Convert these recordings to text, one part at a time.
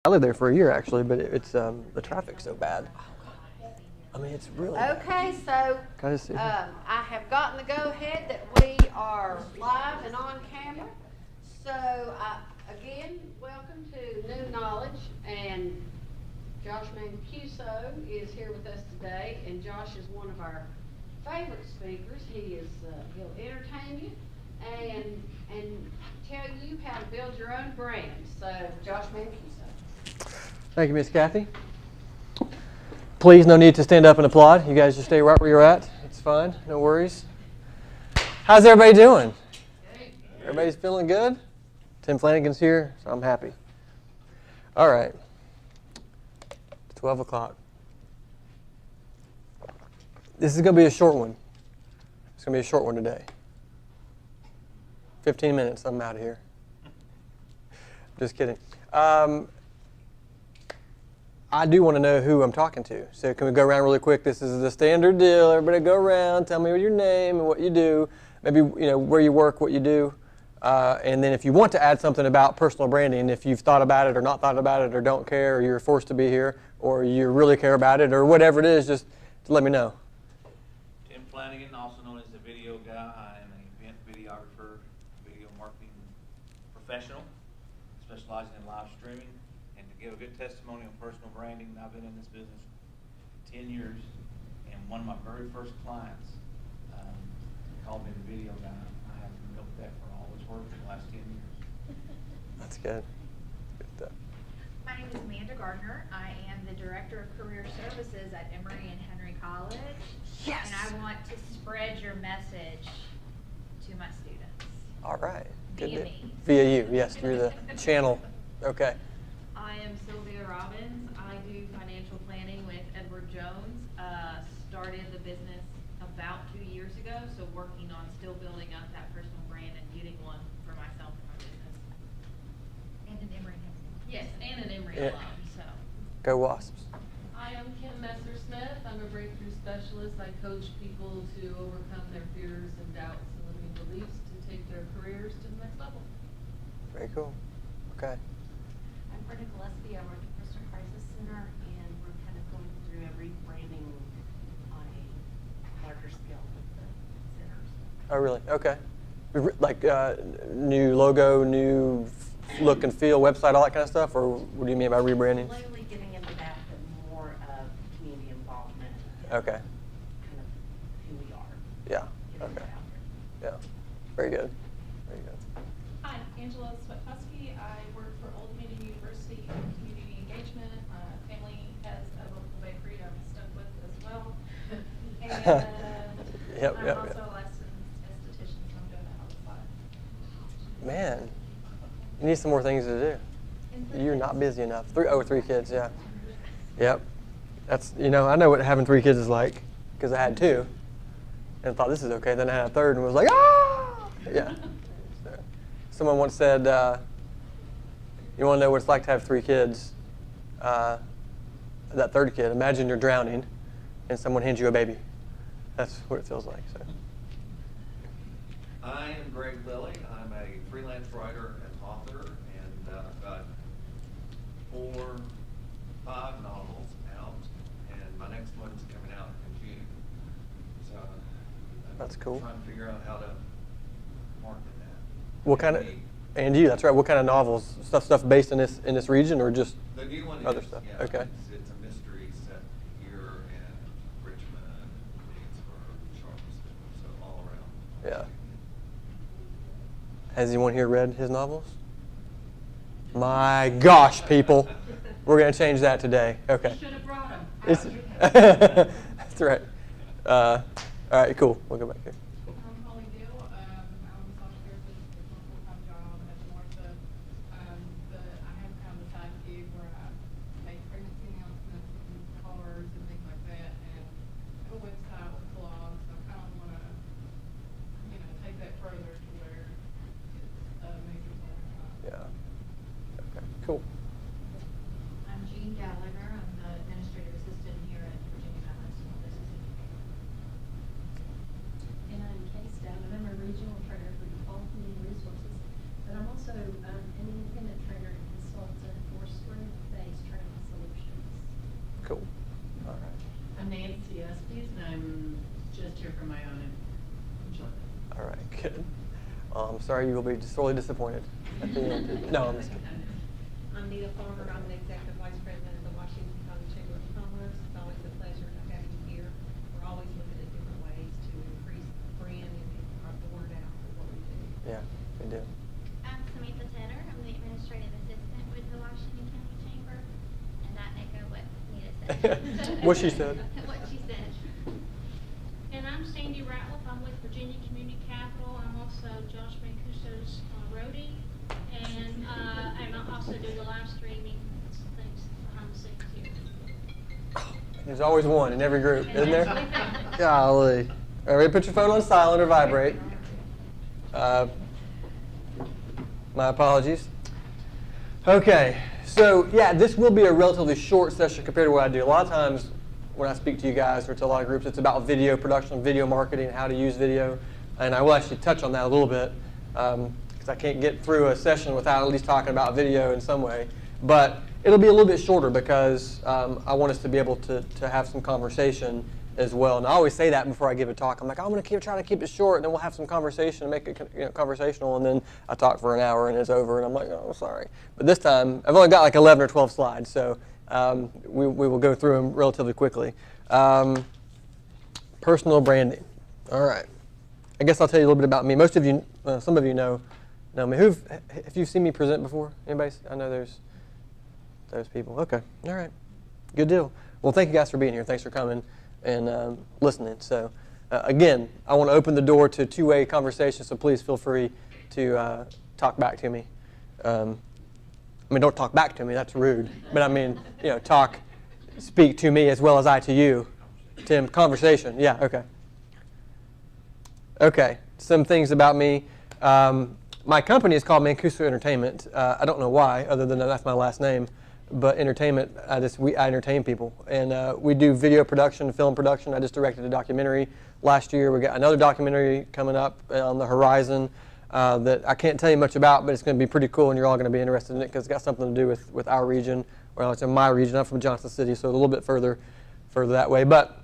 lived there for a year actually, but it's the traffic's so bad. I mean, it's really Okay, so I have gotten the go-ahead that we are live and on camera. So again, welcome to New Knowledge, and Josh Mancuso is here with us today, and Josh is one of our favorite speakers. He'll entertain you and tell you how to build your own brand. So Josh Mancuso. Thank you, Miss Kathy. Please, no need to stand up and applaud. You guys just stay right where you're at. It's fine. No worries. How's everybody doing? Everybody's feeling good? Tim Flanagan's here, so I'm happy. All right. It's 12 o'clock. This is going to be a short one. It's going to be a short one today. 15 minutes, I'm out of here. Just kidding. I do want to know who I'm talking to. So can we go around really quick? This is the standard deal. Everybody go around, tell me your name and what you do, maybe where you work, what you do. And then if you want to add something about personal branding, if you've thought about it or not thought about it or don't care or you're forced to be here or you really care about it or whatever it is, just let me know. Tim Flanagan, also known as the video guy. I am an event videographer, video marketing professional, specializing in live streaming. And to give a good testimony on personal branding, I've been in this business 10 years, and one of my very first clients called me the video guy. I have milked that for all it's worth in the last 10 years. That's good. Good stuff. My name is Amanda Gardner. I am the Director of Career Services at Emory and Henry College. Yes. And I want to spread your message to my students. All right. Good. Via me. Via you, yes, through the channel. Okay. I am Sylvia Robbins. I do financial planning with Edward Jones. Started the business about 2 years ago, so working on still building up that personal brand and getting one for myself and my business. And an Emory. Yes, and an Emory Yeah. alum. So. Go Wasps. I am Kim Messer-Smith. I'm a breakthrough specialist. I coach people to overcome their fears and doubts and limiting beliefs to take their careers to the next level. Very cool. Okay. I'm Brenda Gillespie. I work at Christian Crisis Center, and we're kind of going through a rebranding on a larger scale with the centers. Oh, really? Okay. Like new logo, new look and feel, website, all that kind of stuff? Or what do you mean by rebranding? Slowly getting into that, but more of community involvement. Okay. Kind of who we are. Yeah. Getting Okay. that out there. Yeah. Very good. Very good. Hi, Angela Swetkowski. I work for Old Dominion University in community engagement. My family has a local bakery I'm stuck with as well. And I'm also a licensed esthetician, so I'm doing that on the side. Man, you need some more things to do. You're not busy enough. Three kids, yeah. Yep. That's, I know what having 3 kids is like because I had 2 and thought this is okay. Then I had a 3rd and was like, ah! Yeah. So, someone once said, you want to know what it's like to have 3 kids. That 3rd kid, imagine you're drowning and someone hands you a baby. That's what it feels like. So. I am Greg Lilly. I'm a freelance writer and author, and I've got 4, 5 novels out, and my next one's coming out in June. So That's cool. Trying to figure out how to market that. What kind of, and you, that's right. What kind of novels? Stuff based in this region, or just The new one other is, stuff? yeah, Okay. It's a mystery set here in Richmond, Gainesburg, Charleston, so all around. Yeah. Has anyone here read his novels? My gosh, people. We're going to change that today. Okay. Should have brought them. That's right. All right, cool. We'll go back here. I'm Holly Deal. I'm a software therapist. It's my full-time job at Martha. But I have kind of a side gig where I make pregnancy announcements and cards and things like that. And I have a website with blogs. So I kind of want to, take that further to where it's a major part. Yeah. Okay, cool. I'm Jean Gallagher. I'm the administrative assistant here at Virginia Valley School District. And I'm Kay Stout. I'm a regional trainer for Default Community Resources, but I'm also an independent trainer and consultant for strength-based apologies, and I'm just here for my own enjoyment. All right, good. I'm sorry you will be sorely disappointed at the end. No, I'm just kidding. I'm Nita Farmer. I'm the Executive Vice President of the Washington County Chamber of Commerce. It's always a pleasure to have you here. We're always looking at different ways to increase the brand and get the word out of what we do. Yeah, we do. I'm Samantha Tedder. I'm the administrative assistant with the Washington County Chamber, and I echo what Nita said. What she said. What she said. And I'm Sandy Ratliff. I'm with Virginia Community Capital. I'm also Josh Mancuso's roadie, and I also do the live streaming things behind the scenes here. There's always one in every group, isn't there? Absolutely. Golly. All right, put your phone on silent or vibrate. My apologies. Okay, so yeah, this will be a relatively short session compared to what I do. A lot of times when I speak to you guys or to a lot of groups, it's about video production, video marketing, how to use video. And I will actually touch on that a little bit because I can't get through a session without at least talking about video in some way. But it'll be a little bit shorter because I want us to be able to have some conversation as well. And I always say that before I give a talk. I'm like, I'm going to try to keep it short, and then we'll have some conversation and make it conversational. And then I talk for an hour and it's over, and I'm like, oh, sorry. But this time, I've only got like 11 or 12 slides, so we will go through them relatively quickly. Personal branding. All right. I guess I'll tell you a little bit about me. Most of you, some of you know me. Have you seen me present before? Anybody? I know there's those people. Okay. All right. Good deal. Well, thank you guys for being here. Thanks for coming and listening. So, again, I want to open the door to two-way conversation, so please feel free to talk back to me. I mean, don't talk back to me. That's rude. But I mean, speak to me as well as I to you. Tim, conversation. Yeah, okay. Okay, some things about me. My company is called Mancuso Entertainment. I don't know why, other than that's my last name. But entertainment, I entertain people. And we do video production, film production. I just directed a documentary last year. We got another documentary coming up on the horizon that I can't tell you much about, but it's going to be pretty cool, and you're all going to be interested in it because it's got something to do with our region. Well, it's in my region. I'm from Johnson City, so a little bit further that way. But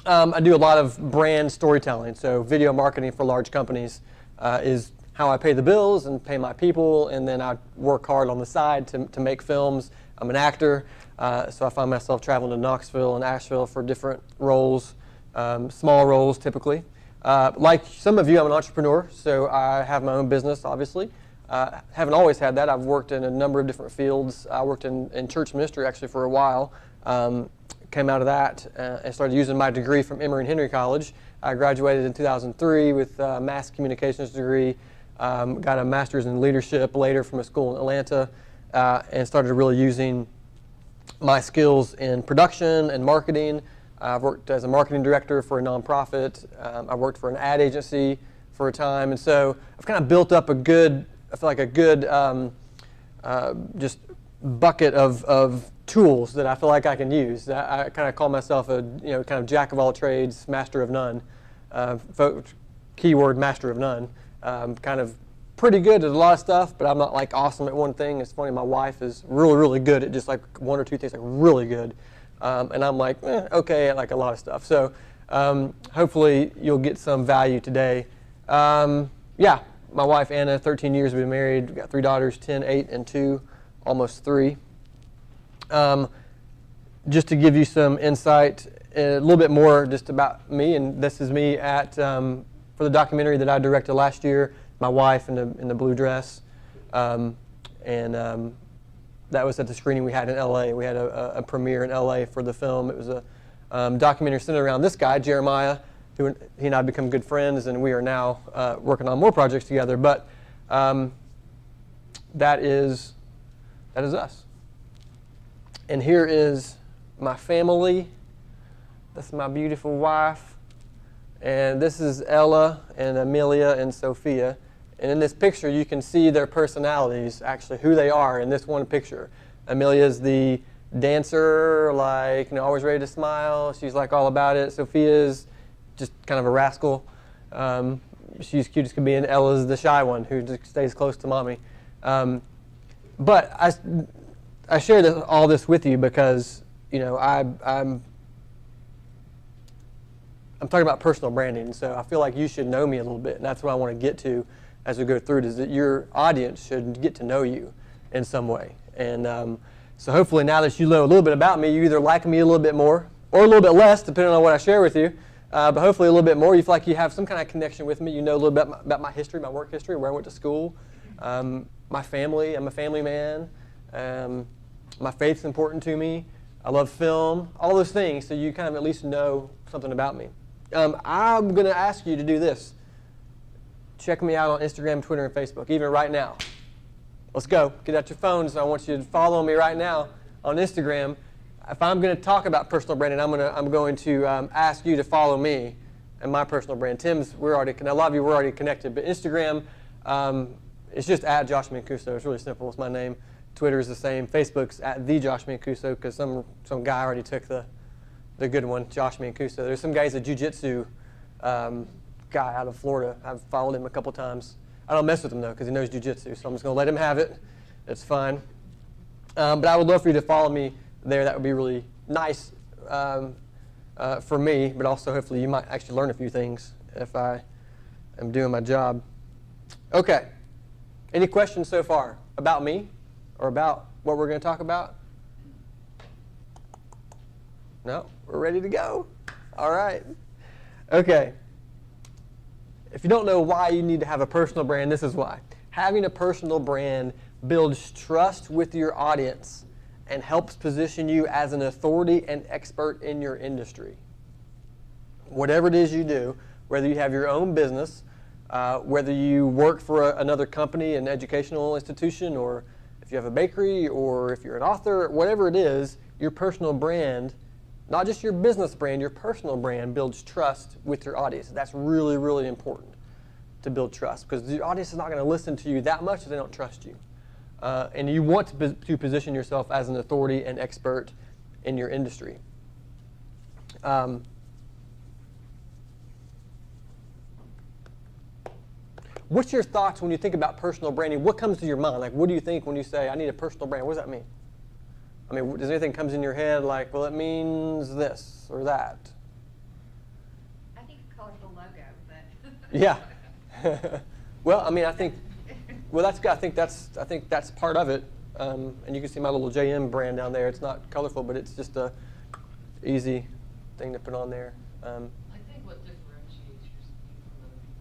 I do a lot of brand storytelling. So video marketing for large companies is how I pay the bills and pay my people, and then I work hard on the side to make films. I'm an actor, so I find myself traveling to Knoxville and Asheville for different roles, small roles typically. Like some of you, I'm an entrepreneur, so I have my own business, obviously. Haven't always had that. I've worked in a number of different fields. I worked in church ministry actually for a while. Came out of that and started using my degree from Emory and Henry College. I graduated in 2003 with a mass communications degree. Got a master's in leadership later from a school in Atlanta, and started really using my skills in production and marketing. I've worked as a marketing director for a nonprofit. I worked for an ad agency for a time, and so I've kind of built up a good just bucket of tools that I feel like I can use. I kind of call myself a kind of jack of all trades, master of none. Keyword master of none. Kind of pretty good at a lot of stuff, but I'm not like awesome at one thing. It's funny, my wife is really, really good at just like one or two things, like really good. And I'm like, okay at like a lot of stuff. So hopefully you'll get some value today. Yeah, my wife Anna, 13 years we've been married. We've got 3 daughters, 10, 8, and 2, almost 3. Just to give you some insight, a little bit more just about me, and this is me at for the documentary that I directed last year. My wife in the blue dress, and that was at the screening we had in L.A. We had a premiere in L.A. for the film. It was a documentary centered around this guy, Jeremiah, who he and I have become good friends, and we are now working on more projects together. But that is us. And here is my family. That's my beautiful wife. And this is Ella and Amelia and Sophia. And in this picture, you can see their personalities, actually, who they are in this one picture. Amelia's the dancer, like, always ready to smile. She's like all about it. Sophia's just kind of a rascal. She's cute as can be. And Ella's the shy one who just stays close to mommy. But I share all this with you because, I'm I'm talking about personal branding. So I feel like you should know me a little bit, and that's what I want to get to as we go through it, is that your audience should get to know you in some way. And so hopefully now that you know a little bit about me, you either like me a little bit more or a little bit less, depending on what I share with you. But hopefully a little bit more. You feel like you have some kind of connection with me. You know a little bit about my history, my work history, where I went to school, my family. I'm a family man. My faith's important to me. I love film, all those things, so you kind of at least know something about me. I'm going to ask you to do this. Check me out on Instagram, Twitter, and Facebook, even right now. Let's go. Get out your phones. I want you to follow me right now on Instagram. If I'm going to talk about personal branding, I'm going to ask you to follow me and my personal brand. Tim's, a lot of you were already connected, but Instagram, it's just at Josh Mancuso. It's really simple. It's my name. Twitter is the same. Facebook's at the Josh Mancuso, because some guy already took the good one, Josh Mancuso. There's some guy's a jiu-jitsu guy out of Florida. I've followed him a couple times. I don't mess with him, though, because he knows jiu-jitsu, so I'm just going to let him have it. It's fine. But I would love for you to follow me there. That would be really nice for me, but also hopefully you might actually learn a few things if I am doing my job. Okay. Any questions so far about me or about what we're going to talk about? No? We're ready to go? All right. Okay. If you don't know why you need to have a personal brand, this is why. Having a personal brand builds trust with your audience and helps position you as an authority and expert in your industry. Whatever it is you do, whether you have your own business, whether you work for another company, an educational institution, or if you have a bakery, or if you're an author, whatever it is, your personal brand, not just your business brand, your personal brand builds trust with your audience. That's really, really important to build trust, because the audience is not going to listen to you that much if they don't trust you. And you want to position yourself as an authority and expert in your industry. What's your thoughts when you think about personal branding? What comes to your mind? Like, what do you think when you say, I need a personal brand? What does that mean? I mean, does anything comes in your head like, well, it means this or that? I think a colorful logo, but. Yeah. Well, I mean, I think that's part of it. And you can see my little JM brand down there. It's not colorful, but it's just a easy thing to put on there. I think what differentiates you from other people.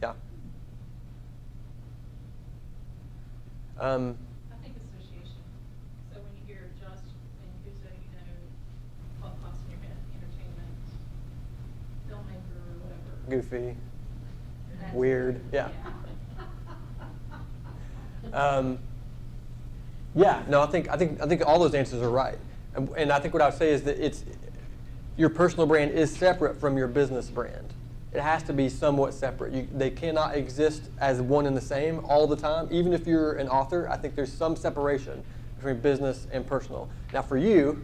Yeah. I think association. So when you hear Josh Mancuso, you know, what pops in your head, entertainment, filmmaker, or whatever. Goofy. That's Weird. it. Yeah. Yeah. No, I think all those answers are right. And I think what I would say is that your personal brand is separate from your business brand. It has to be somewhat separate. They cannot exist as one and the same all the time. Even if you're an author, I think there's some separation between business and personal. Now for you,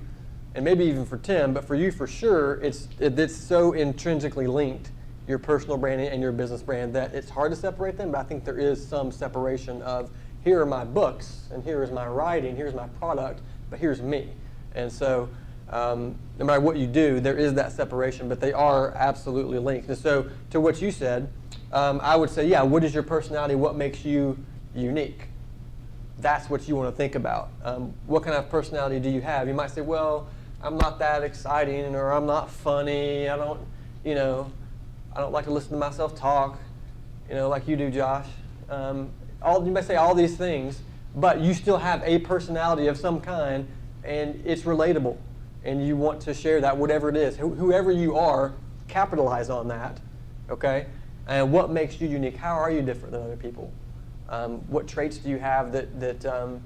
and maybe even for Tim, but for you for sure, it's so intrinsically linked, your personal branding and your business brand, that it's hard to separate them, but I think there is some separation of, here are my books, and here is my writing, here's my product, but here's me. And so no matter what you do, there is that separation, but they are absolutely linked. And so to what you said, I would say, yeah, what is your personality? What makes you unique? That's what you want to think about. What kind of personality do you have? You might say, well, I'm not that exciting, or I'm not funny. I don't like to listen to myself talk, like you do, Josh. You may say all these things, but you still have a personality of some kind, and it's relatable, and you want to share that, whatever it is. Whoever you are, capitalize on that, okay? And what makes you unique? How are you different than other people? What traits do you have that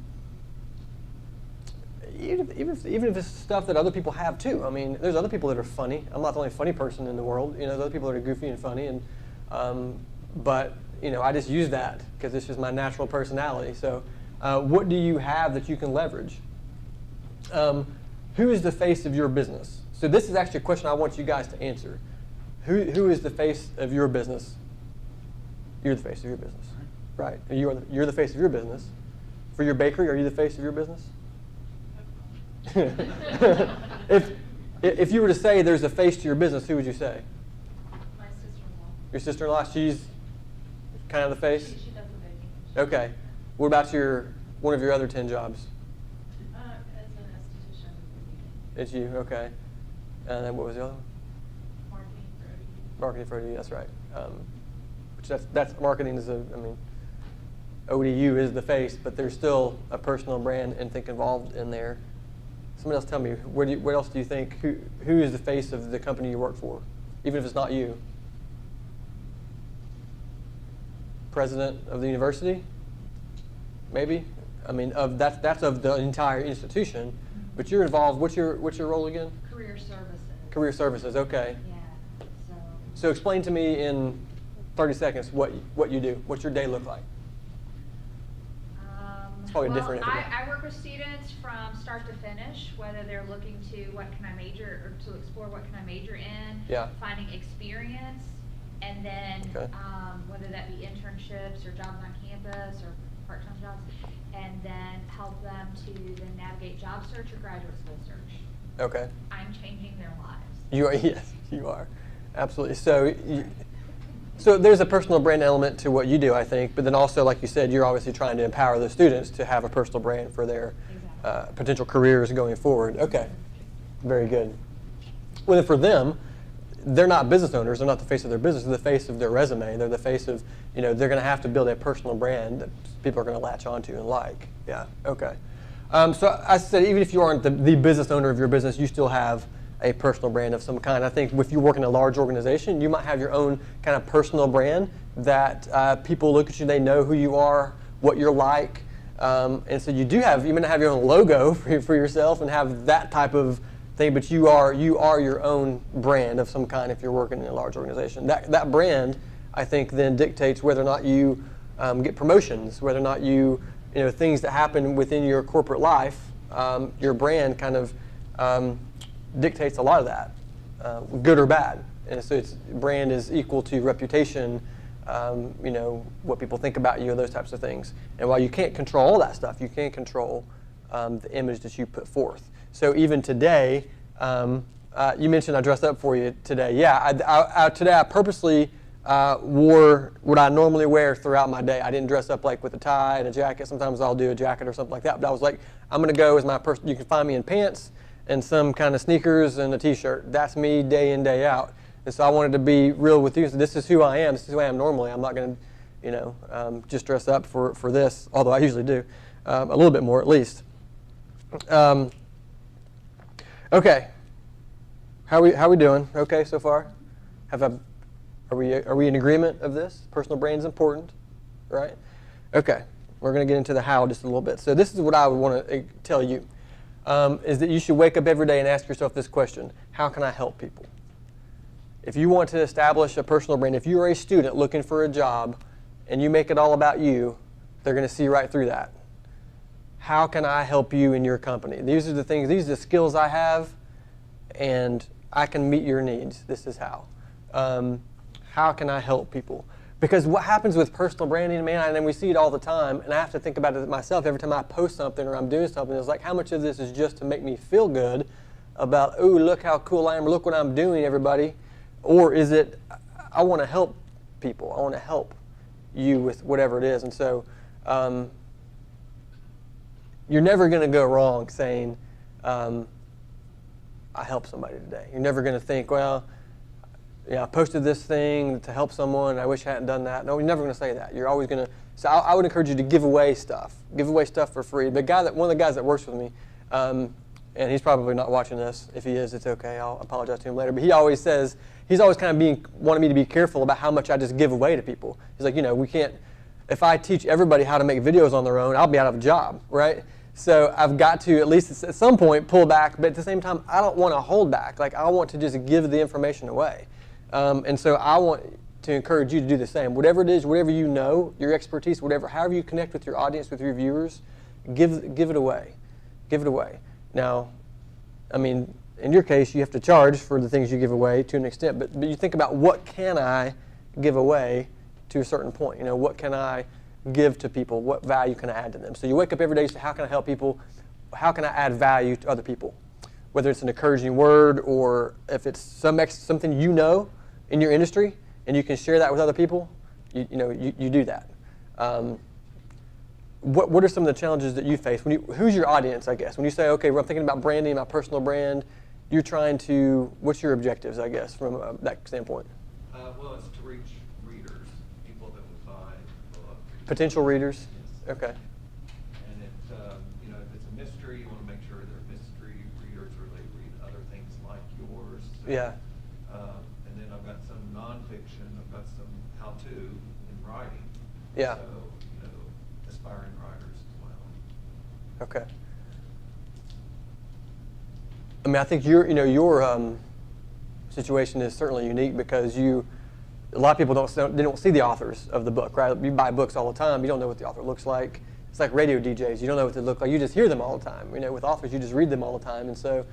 even if it's stuff that other people have too? I mean, there's other people that are funny. I'm not the only funny person in the world. There's other people that are goofy and funny, and but I just use that because it's just my natural personality. So, what do you have that you can leverage? Who is the face of your business? So this is actually a question I want you guys to answer. Who is the face of your business? You're the face of your business, right? You're the face of your business. For your bakery, are you the face of your business? If you were to say there's a face to your business, who would you say? My sister-in-law. Your sister-in-law? She's kind of the face? She does the baking. Okay. What about one of your other 10 jobs? As an esthetician. It's you, okay. And then what was the other one? Marketing for ODU. Marketing for ODU, that's right. Which that's marketing is ODU is the face, but there's still a personal brand and think involved in there. Somebody else tell me, what else do you think, who is the face of the company you work for, even if it's not you? President of the university? Maybe? I mean, that's of the entire institution, but you're involved. What's your role again? Career services. Career services. Okay. Yeah. So explain to me in 30 seconds what you do. What's your day look like? It's probably different. I work with students from start to finish, whether they're looking to to explore what can I major in, Yeah. finding experience, and then Okay. whether that be internships or jobs on campus or part-time jobs, and then help them to then navigate job search or graduate school search. Okay. I'm changing their lives. You are, yes, you are. Absolutely. So there's a personal brand element to what you do, I think, but then also, like you said, you're obviously trying to empower the students to have a personal brand for their potential careers going forward. Okay. Very good. Well, then for them, they're not business owners. They're not the face of their business. They're the face of their resume. They're the face of, they're going to have to build a personal brand that people are going to latch onto and like. Yeah, okay. So I said, even if you aren't the business owner of your business, you still have a personal brand of some kind. I think if you work in a large organization, you might have your own kind of personal brand that people look at you, they know who you are, what you're like. And so you may not have your own logo for yourself and have that type of thing, but you are your own brand of some kind if you're working in a large organization. That brand, I think, then dictates whether or not you get promotions, whether or not things that happen within your corporate life. Your brand kind of dictates a lot of that, good or bad. And so brand is equal to reputation, what people think about you, those types of things. And while you can't control all that stuff, you can control the image that you put forth. So even today, you mentioned I dressed up for you today. Yeah, today I purposely wore what I normally wear throughout my day. I didn't dress up like with a tie and a jacket. Sometimes I'll do a jacket or something like that. But I was like, I'm going to go as my person. You can find me in pants and some kind of sneakers and a t-shirt. That's me day in, day out. And so I wanted to be real with you. So this is who I am. This is who I am normally. I'm not going to, just dress up for this, although I usually do, a little bit more at least. Okay. How we doing? Okay so far? Are we in agreement of this? Personal brand is important, right? Okay. We're going to get into the how just a little bit. So this is what I would want to tell you, is that you should wake up every day and ask yourself this question: how can I help people? If you want to establish a personal brand, if you're a student looking for a job and you make it all about you, they're going to see right through that. How can I help you in your company? These are the things, these are the skills I have, and I can meet your needs. This is how. How can I help people? Because what happens with personal branding, man, and we see it all the time, and I have to think about it myself every time I post something or I'm doing something. It's like, how much of this is just to make me feel good about, ooh, look how cool I am, or look what I'm doing, everybody? Or is it, I want to help people. I want to help you with whatever it is. And so you're never going to go wrong saying, I helped somebody today. You're never going to think, well, I posted this thing to help someone. I wish I hadn't done that. No, you're never going to say that. You're always going to. So I would encourage you to give away stuff. Give away stuff for free. One of the guys that works with me, and he's probably not watching this. If he is, it's okay. I'll apologize to him later. But he always says, he's always kind of wanting me to be careful about how much I just give away to people. He's like, we can't. If I teach everybody how to make videos on their own, I'll be out of a job, right? So I've got to, at least at some point, pull back. But at the same time, I don't want to hold back. Like, I want to just give the information away. And so I want to encourage you to do the same. Whatever it is, whatever you know, your expertise, however you connect with your audience, with your viewers, give it away. Give it away. Now, I mean, in your case, you have to charge for the things you give away to an extent. But you think about, what can I give away to a certain point? What can I give to people? What value can I add to them? So you wake up every day and say, how can I help people? How can I add value to other people? whether it's an encouraging word or if it's something you know in your industry and you can share that with other people, you do that. What are some of the challenges that you face? Who's your audience, I guess? When you say, okay, well, I'm thinking about branding, my personal brand, you're trying to, what's your objectives, I guess, from that standpoint? Well, it's to reach readers, people that would buy the book. Potential readers? Yes. Okay. And if it's a mystery, you want to make sure they're mystery readers or they read other things like yours. So, Yeah. And then I've got some nonfiction, I've got some how-to in writing. Yeah. So, aspiring writers as well. Okay. I mean, I think your situation is certainly unique because a lot of people don't see the authors of the book, right? You buy books all the time, you don't know what the author looks like. It's like radio DJs, you don't know what they look like, you just hear them all the time. With authors, you just read them all the time, and so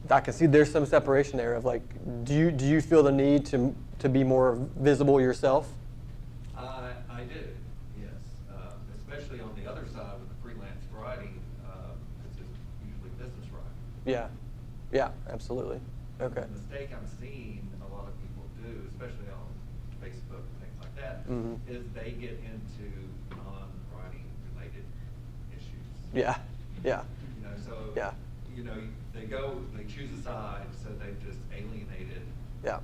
I can see there's some separation there of like, do you feel the need to be more visible yourself? I do, yes. Especially on the other side with the freelance writing, because it's usually business writing. Yeah, absolutely. Okay. The mistake I'm seeing a lot of people do, especially on Facebook and things like that, is they get into non-writing related issues. Yeah. They choose a side, so they've just alienated half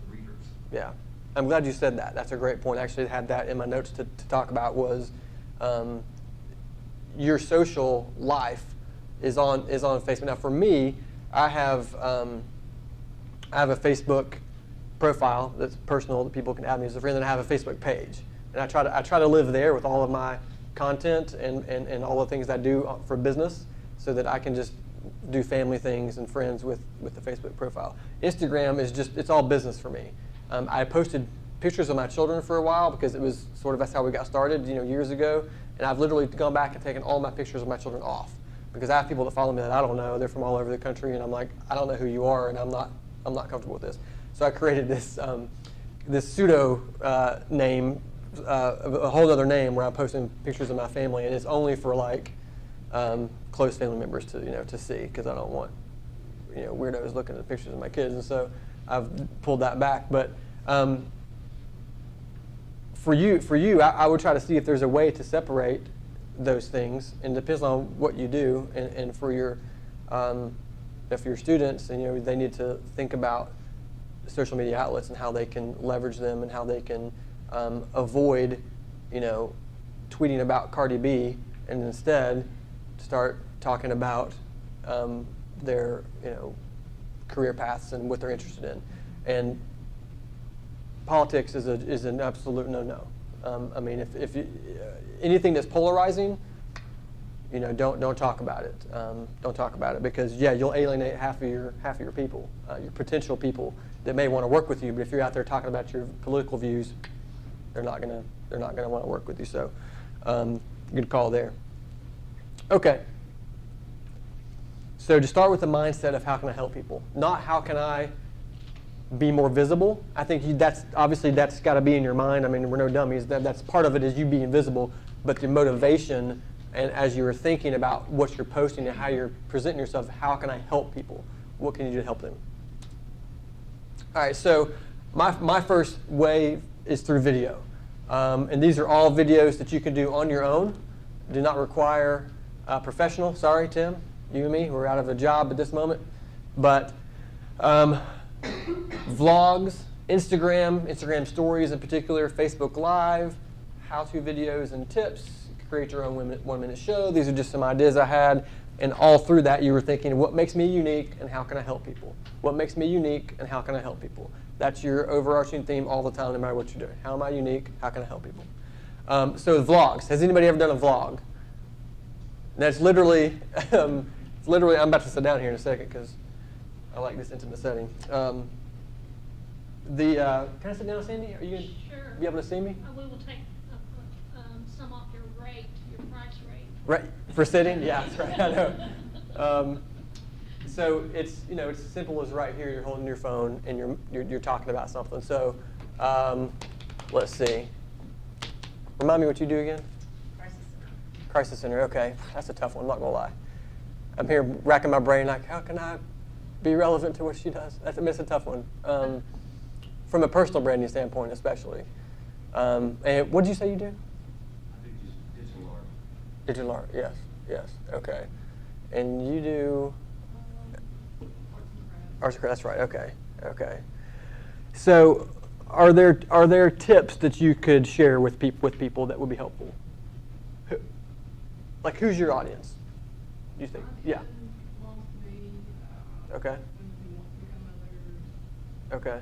the readers. Yeah. I'm glad you said that. That's a great point. I actually had that in my notes to talk about was your social life is on Facebook. Now for me, I have a Facebook profile that's personal that people can add me as a friend, and I have a Facebook page. And I try to live there with all of my content and all the things I do for business so that I can just do family things and friends with the Facebook profile. Instagram is it's all business for me. I posted pictures of my children for a while because it was sort of that's how we got started, years ago. And I've literally gone back and taken all my pictures of my children off because I have people that follow me that I don't know. They're from all over the country, and I'm like, I don't know who you are, and I'm not comfortable with this. So I created this pseudo name, a whole other name where I'm posting pictures of my family, and it's only for like close family members to see because I don't want weirdos looking at pictures of my kids, and so I've pulled that back. But for you, I would try to see if there's a way to separate those things, and it depends on what you do. And for your students, and they need to think about social media outlets and how they can leverage them and how they can avoid, tweeting about Cardi B and instead start talking about their career paths and what they're interested in. And politics is an absolute no-no. I mean, if anything that's polarizing, don't talk about it. Don't talk about it because you'll alienate half of your people, your potential people that may want to work with you. But if you're out there talking about your political views, they're not gonna want to work with you. So, good call there. Okay. So to start with the mindset of how can I help people, not how can I be more visible. I think that's got to be in your mind. I mean, we're no dummies. That's part of it is you being visible, but the motivation and as you're thinking about what you're posting and how you're presenting yourself, how can I help people? What can you do to help them? All right, so my first way is through video. And these are all videos that you can do on your own. Do not require a professional. Sorry, Tim, you and me, we're out of a job at this moment. But vlogs, Instagram stories in particular, Facebook Live, how-to videos and tips, create your own one-minute show. These are just some ideas I had. And all through that, you were thinking, what makes me unique and how can I help people? What makes me unique and how can I help people? That's your overarching theme all the time, no matter what you're doing. How am I unique? How can I help people? So vlogs. Has anybody ever done a vlog? That's literally, I'm about to sit down here in a second because I like this intimate setting. Can I sit down, Sandy? Are you going to be able to see me? We will take some off your price rate. Right, for sitting? Yeah, that's right, I know. So it's as simple as right here, you're holding your phone and you're talking about something. So let's see. Remind me what you do again? Crisis Center. Crisis Center, okay. That's a tough one, I'm not going to lie. I'm here racking my brain like, how can I be relevant to what she does? It's a tough one. From a personal branding standpoint, especially. And what did you say you do? I do just digital art. Digital art, yes, yes, okay. And you do arts and crafts. That's right. Okay, okay. So, are there tips that you could share with people that would be helpful? Like, who's your audience? Do you think? Yeah. Okay. Okay.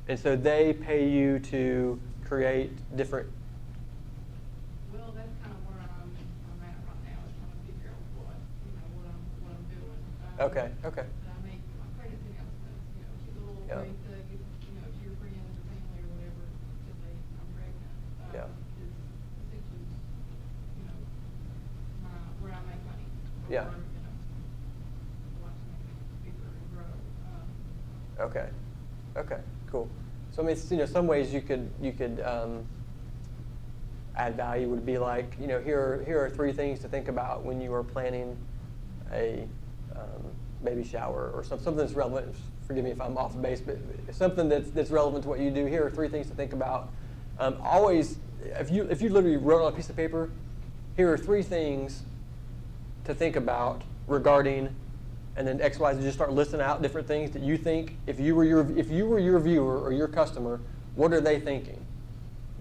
And so they pay you to create different. Well, that's kind of where I'm at right now, is trying to figure out what I'm doing. Okay. Okay. And I make credit announcements, cute little Yeah. ways to get, to your friends or family or whatever to say I'm pregnant. Yeah. Is essentially, where I make money. Yeah. Or, watching it bigger and grow. Okay. Okay. Cool. So I mean, some ways you could add value would be like, here are 3 things to think about when you are planning a baby shower or something that's relevant. Forgive me if I'm off base, but something that's relevant to what you do. Here are 3 things to think about. Always, if you literally wrote on a piece of paper, here are 3 things to think about regarding. And then X, Y, Z, just start listing out different things that you think, if you were your viewer or your customer, what are they thinking?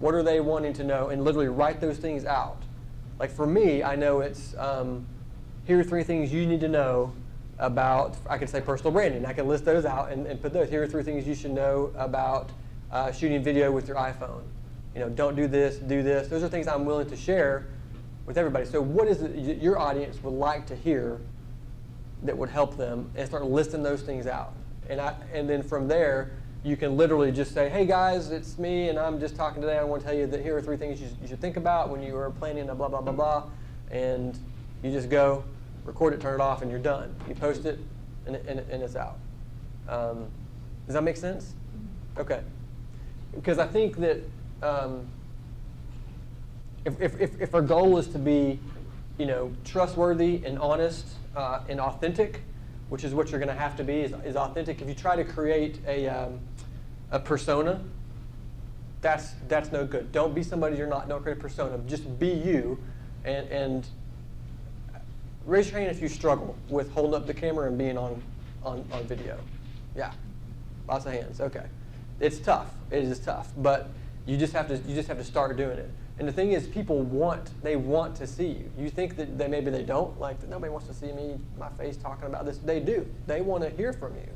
What are they wanting to know? And literally write those things out. Like for me, I know it's, here are 3 things you need to know about, I could say personal branding. I can list those out and put those. Here are 3 things you should know about shooting video with your iPhone. Don't do this, do this. Those are things I'm willing to share with everybody. So what is it your audience would like to hear that would help them, and start listing those things out. And then from there, you can literally just say, hey guys, it's me, and I'm just talking today. I want to tell you that here are 3 things you should think about when you are planning a blah, blah, blah, blah. And you just go, record it, turn it off, and you're done. You post it, and it's out. Does that make sense? Okay. Because I think that if our goal is to be, trustworthy and honest and authentic, which is what you're going to have to be, is authentic. If you try to create a persona, that's no good. Don't be somebody you're not. Don't create a persona. Just be you, and raise your hand if you struggle with holding up the camera and being on video. Yeah, lots of hands. Okay, it's tough. It is tough, but you just have to start doing it. And the thing is, people want to see you. You think that maybe they don't, like that nobody wants to see me, my face talking about this. They do. They want to hear from you.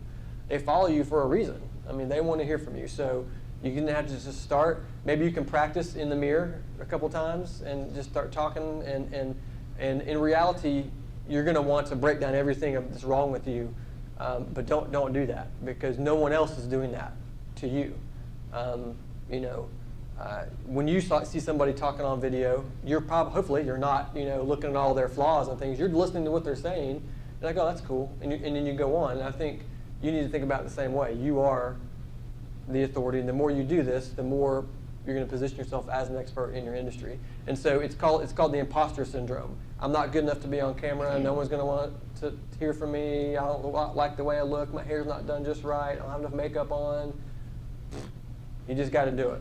They follow you for a reason. I mean, they want to hear from you. So you're going to have to just start. Maybe you can practice in the mirror a couple times and just start talking. And in reality, you're going to want to break down everything that's wrong with you. But don't do that, because no one else is doing that to you. When you see somebody talking on video, hopefully you're not looking at all their flaws and things. You're listening to what they're saying. You're like, oh, that's cool, and then you go on. And I think you need to think about it the same way. You are the authority, and the more you do this, the more you're going to position yourself as an expert in your industry. And so it's called the imposter syndrome. I'm not good enough to be on camera. No one's going to want to hear from me. I don't like the way I look. My hair's not done just right. I don't have enough makeup on. You just got to do it.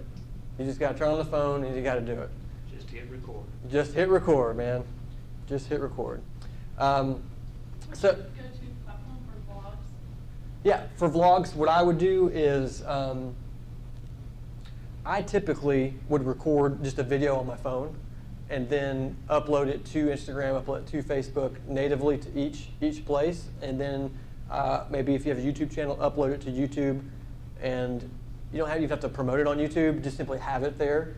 You just got to turn on the phone and you got to do it. Just hit record. Just hit record, man. Just hit record. So, Go-to platform for vlogs? Yeah, for vlogs, what I would do is I typically would record just a video on my phone and then upload it to Instagram, upload it to Facebook natively to each place, and then maybe if you have a YouTube channel, upload it to YouTube. And you don't even have to promote it on YouTube. Just simply have it there,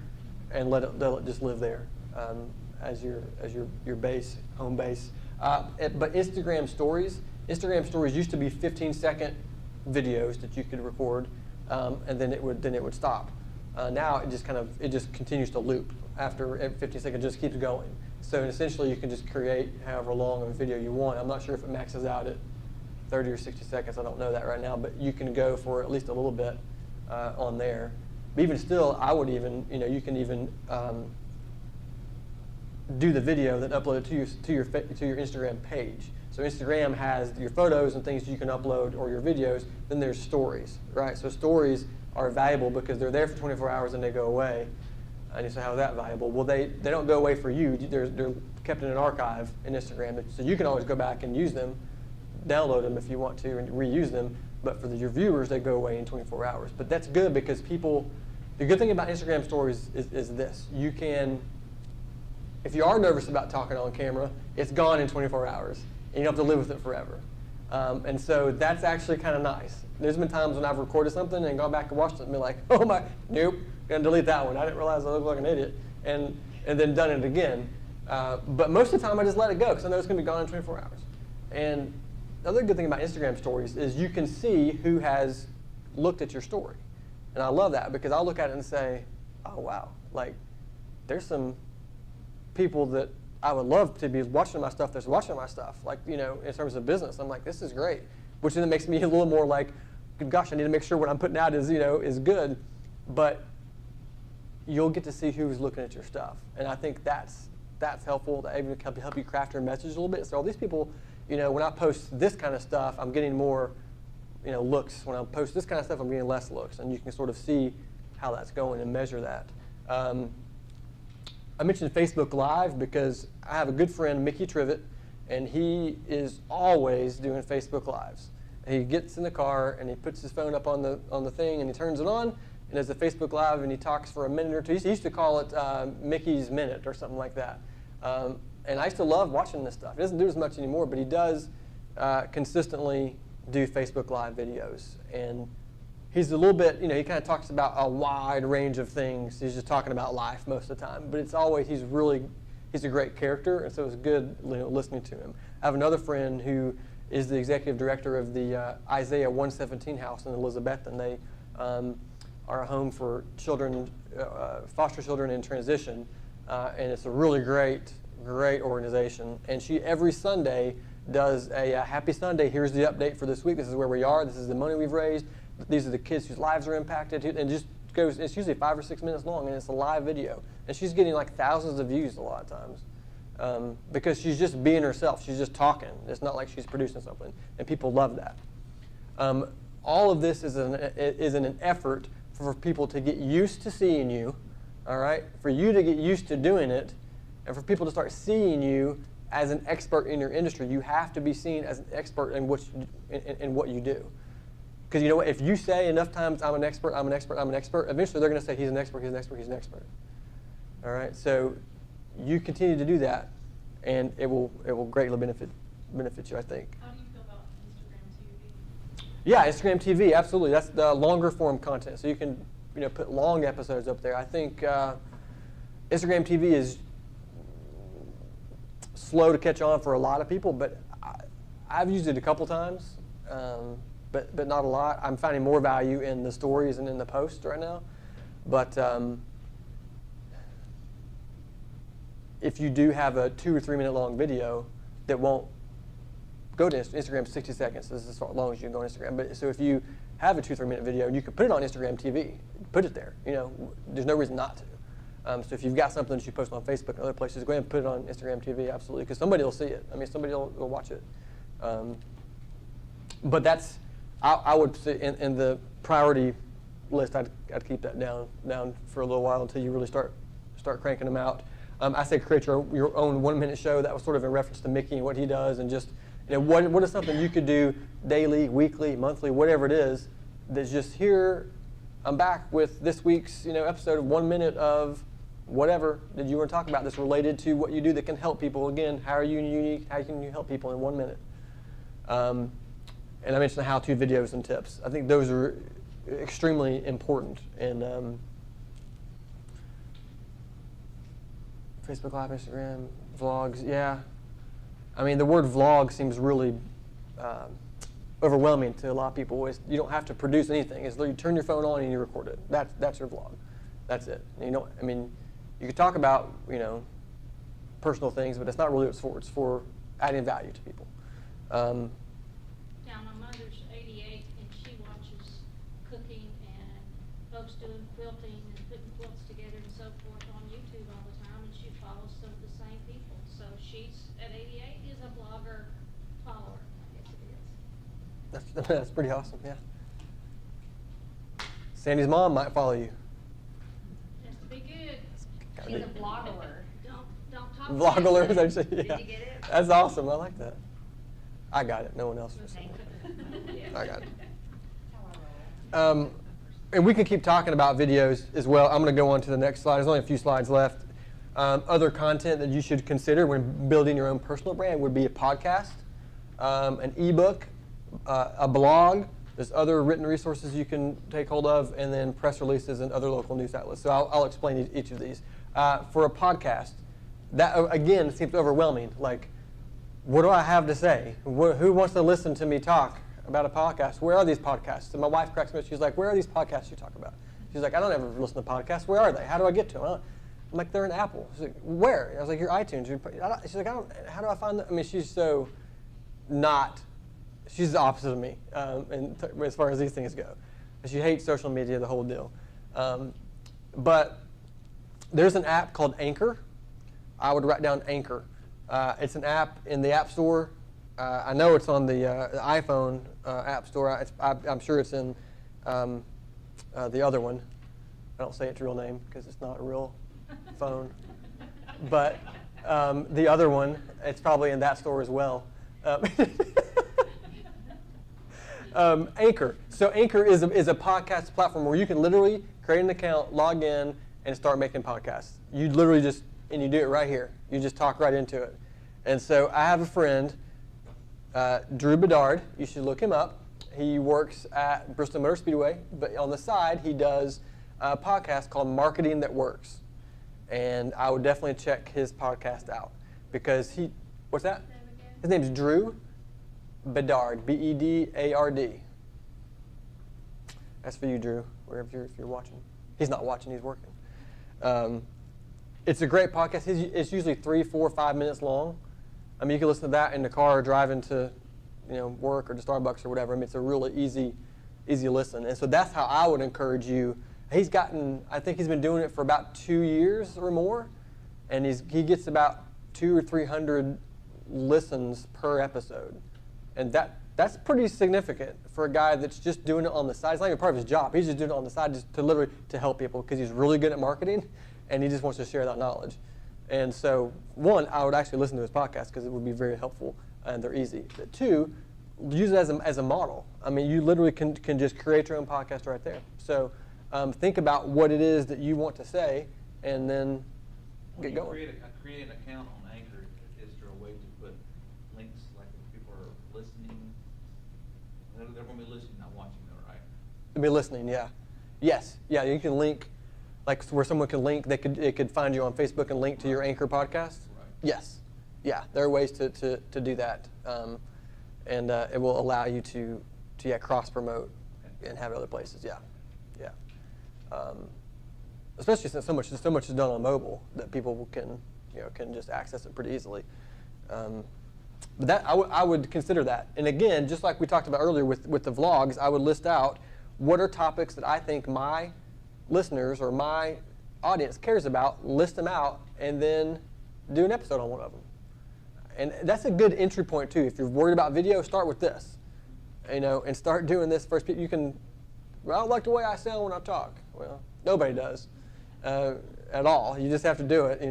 and let it just live there as your base, home base. But Instagram stories used to be 15-second videos that you could record, and then it would stop. Now it just continues to loop after every 15 seconds. It just keeps going. So essentially, you can just create however long of a video you want. I'm not sure if it maxes out at 30 or 60 seconds. I don't know that right now, but you can go for at least a little bit on there. But even still, I would even, you can even do the video, then upload it to your Instagram page. So Instagram has your photos and things you can upload or your videos. Then there's stories, right? So stories are valuable because they're there for 24 hours and they go away. And you say, how is that valuable? Well, they don't go away for you. They're kept in an archive in Instagram, so you can always go back and use them, download them if you want to, and reuse them. But for your viewers, they go away in 24 hours. But that's good because people. The good thing about Instagram stories is this: you can. If you are nervous about talking on camera, it's gone in 24 hours, and you don't have to live with it forever. And so that's actually kind of nice. There's been times when I've recorded something and gone back and watched it and been like, oh my, nope, gonna delete that one. I didn't realize I looked like an idiot, and then done it again. But most of the time I just let it go because I know it's gonna be gone in 24 hours. And the other good thing about Instagram stories is you can see who has looked at your story. And I love that because I'll look at it and say, oh wow, like there's some people that I would love to be watching my stuff that's watching my stuff, like, in terms of business. I'm like, this is great, which then makes me a little more like, good gosh, I need to make sure what I'm putting out is good. But you'll get to see who's looking at your stuff, and I think that's helpful to even help you craft your message a little bit. So all these people, when I post this kind of stuff, I'm getting more, looks. When I post this kind of stuff, I'm getting less looks, and you can sort of see how that's going and measure that. I mentioned Facebook Live because I have a good friend, Mickey Trivet, and he is always doing Facebook Lives. And he gets in the car and he puts his phone up on the thing and he turns it on and does a Facebook Live and he talks for a minute or two. He used to call it Mickey's Minute or something like that. And I used to love watching this stuff. He doesn't do as much anymore, but he does consistently do Facebook Live videos. And he's a little bit, he kind of talks about a wide range of things. He's just talking about life most of the time. But it's always, he's a great character, and so it's good listening to him. I have another friend who is the executive director of the Isaiah 117 house in Elizabethton. They are a home for children, foster children in transition, and it's a really great organization. And she, every Sunday, does a Happy Sunday, here's the update for this week, this is where we are, this is the money we've raised, these are the kids whose lives are impacted, and just goes, it's usually 5 or 6 minutes long, and it's a live video. And she's getting like thousands of views a lot of times because she's just being herself. She's just talking. It's not like she's producing something, and people love that. All of this is in an effort for people to get used to seeing you, all right? For you to get used to doing it, and for people to start seeing you as an expert in your industry. You have to be seen as an expert in what you do. Because you know what? If you say enough times, I'm an expert, I'm an expert, I'm an expert, eventually they're going to say, he's an expert, he's an expert, he's an expert. All right? So you continue to do that, and it will greatly benefit you, I think. How do you feel about Instagram TV? Yeah, Instagram TV, absolutely. That's the longer form content. So you can put long episodes up there. I think Instagram TV is slow to catch on for a lot of people, but I've used it a couple times. But not a lot. I'm finding more value in the stories and in the posts right now. But if you do have a 2 or 3 minute long video that won't go to Instagram 60 seconds, this is as long as you can go on Instagram. But so if you have a 2 or 3 minute video, you can put it on Instagram TV. Put it there. There's no reason not to. So if you've got something that you post on Facebook and other places, go ahead and put it on Instagram TV, absolutely, because somebody will see it. I mean, somebody will watch it. But that's, I would say in the priority list, I'd keep that down for a little while until you really start cranking them out. I say create your own 1 minute show. That was sort of in reference to Mickey and what he does, and just what is something you could do daily, weekly, monthly, whatever it is, that's just here. I'm back with this week's episode of 1 minute of whatever that you want to talk about that's related to what you do that can help people. Again, how are you unique? How can you help people in 1 minute? And I mentioned the how-to videos and tips. I think those are extremely important. And Facebook Live, Instagram, vlogs, yeah. I mean, the word vlog seems really overwhelming to a lot of people. You don't have to produce anything. It's you turn your phone on and you record it. That's your vlog. That's it. And you could talk about personal things, but that's not really what it's for. It's for adding value to people. Now, my mother's 88, and she watches cooking and folks doing quilting and putting quilts together and so forth on YouTube all the time, and she follows some of the same She's at 88, is a blogger follower. Yes, it is. That's pretty awesome, yeah. Sandy's mom might follow you. Has to be good. Gotta She's be. a blogger. Don't talk. Vlogger, bad. actually, yeah. Did you get it? That's awesome. I like that. I got it. No one else. Thank you. I got it. And we can keep talking about videos as well. I'm going to go on to the next slide. There's only a few slides left. Other content that you should consider when building your own personal brand would be a podcast, an ebook, a blog. There's other written resources you can take hold of, and then press releases and other local news outlets. So I'll explain each of these. For a podcast, that again seems overwhelming. Like, what do I have to say? Who wants to listen to me talk about a podcast? Where are these podcasts? And my wife cracks me up. She's like, where are these podcasts you talk about? She's like, I don't ever listen to podcasts. Where are they? How do I get to them? I'm like, they're in Apple. She's like, where? I was like, your iTunes. She's like, how do I find them? I mean, she's so not, she's the opposite of me as far as these things go. She hates social media, the whole deal. But there's an app called Anchor. I would write down Anchor. It's an app in the App Store. I know it's on the iPhone App Store. I'm sure it's in the other one. I don't say its real name because it's not a real phone. But the other one, it's probably in that store as well. Anchor. So Anchor is a podcast platform where you can literally create an account, log in, and start making podcasts. You literally just, and you do it right here. You just talk right into it. And so I have a friend, Drew Bedard. You should look him up. He works at Bristol Motor Speedway, but on the side he does a podcast called Marketing That Works. And I would definitely check his podcast out because what's that? His name's Drew Bedard, Bedard. That's for you, Drew, wherever if you're watching. He's not watching, he's working. It's a great podcast. It's usually 3, 4, 5 minutes long. I mean, you can listen to that in the car driving to, work or to Starbucks or whatever. I mean, it's a really easy listen. And so that's how I would encourage you. I think he's been doing it for about 2 years or more, and he gets about 200 or 300 listens per episode, and that's pretty significant for a guy that's just doing it on the side. It's not even part of his job. He's just doing it on the side just to literally to help people because he's really good at marketing, and he just wants to share that knowledge. And so, one, I would actually listen to his podcast because it would be very helpful and they're easy. But two, use it as a model. I mean, you literally can just create your own podcast right there. So think about what it is that you want to say and then get going. Create an account on Anchor. Is there a way to put links, like if people are listening? They're going to be listening, not watching though, right? They'll be listening, yeah. Yes, yeah, you can link, like where someone can link, it could find you on Facebook and link to your Anchor podcast. Right. Yes, yeah, there are ways to do that, and it will allow you to cross promote and have it other places. Yeah. Especially since so much is done on mobile that people can just access it pretty easily. But that I would consider that. And again, just like we talked about earlier with the vlogs, I would list out what are topics that I think my listeners or my audience cares about, list them out, and then do an episode on one of them. And that's a good entry point too. If you're worried about video, start with this, and start doing this first. You can, I don't like the way I sound when I talk. Well, nobody does at all. You just have to do it,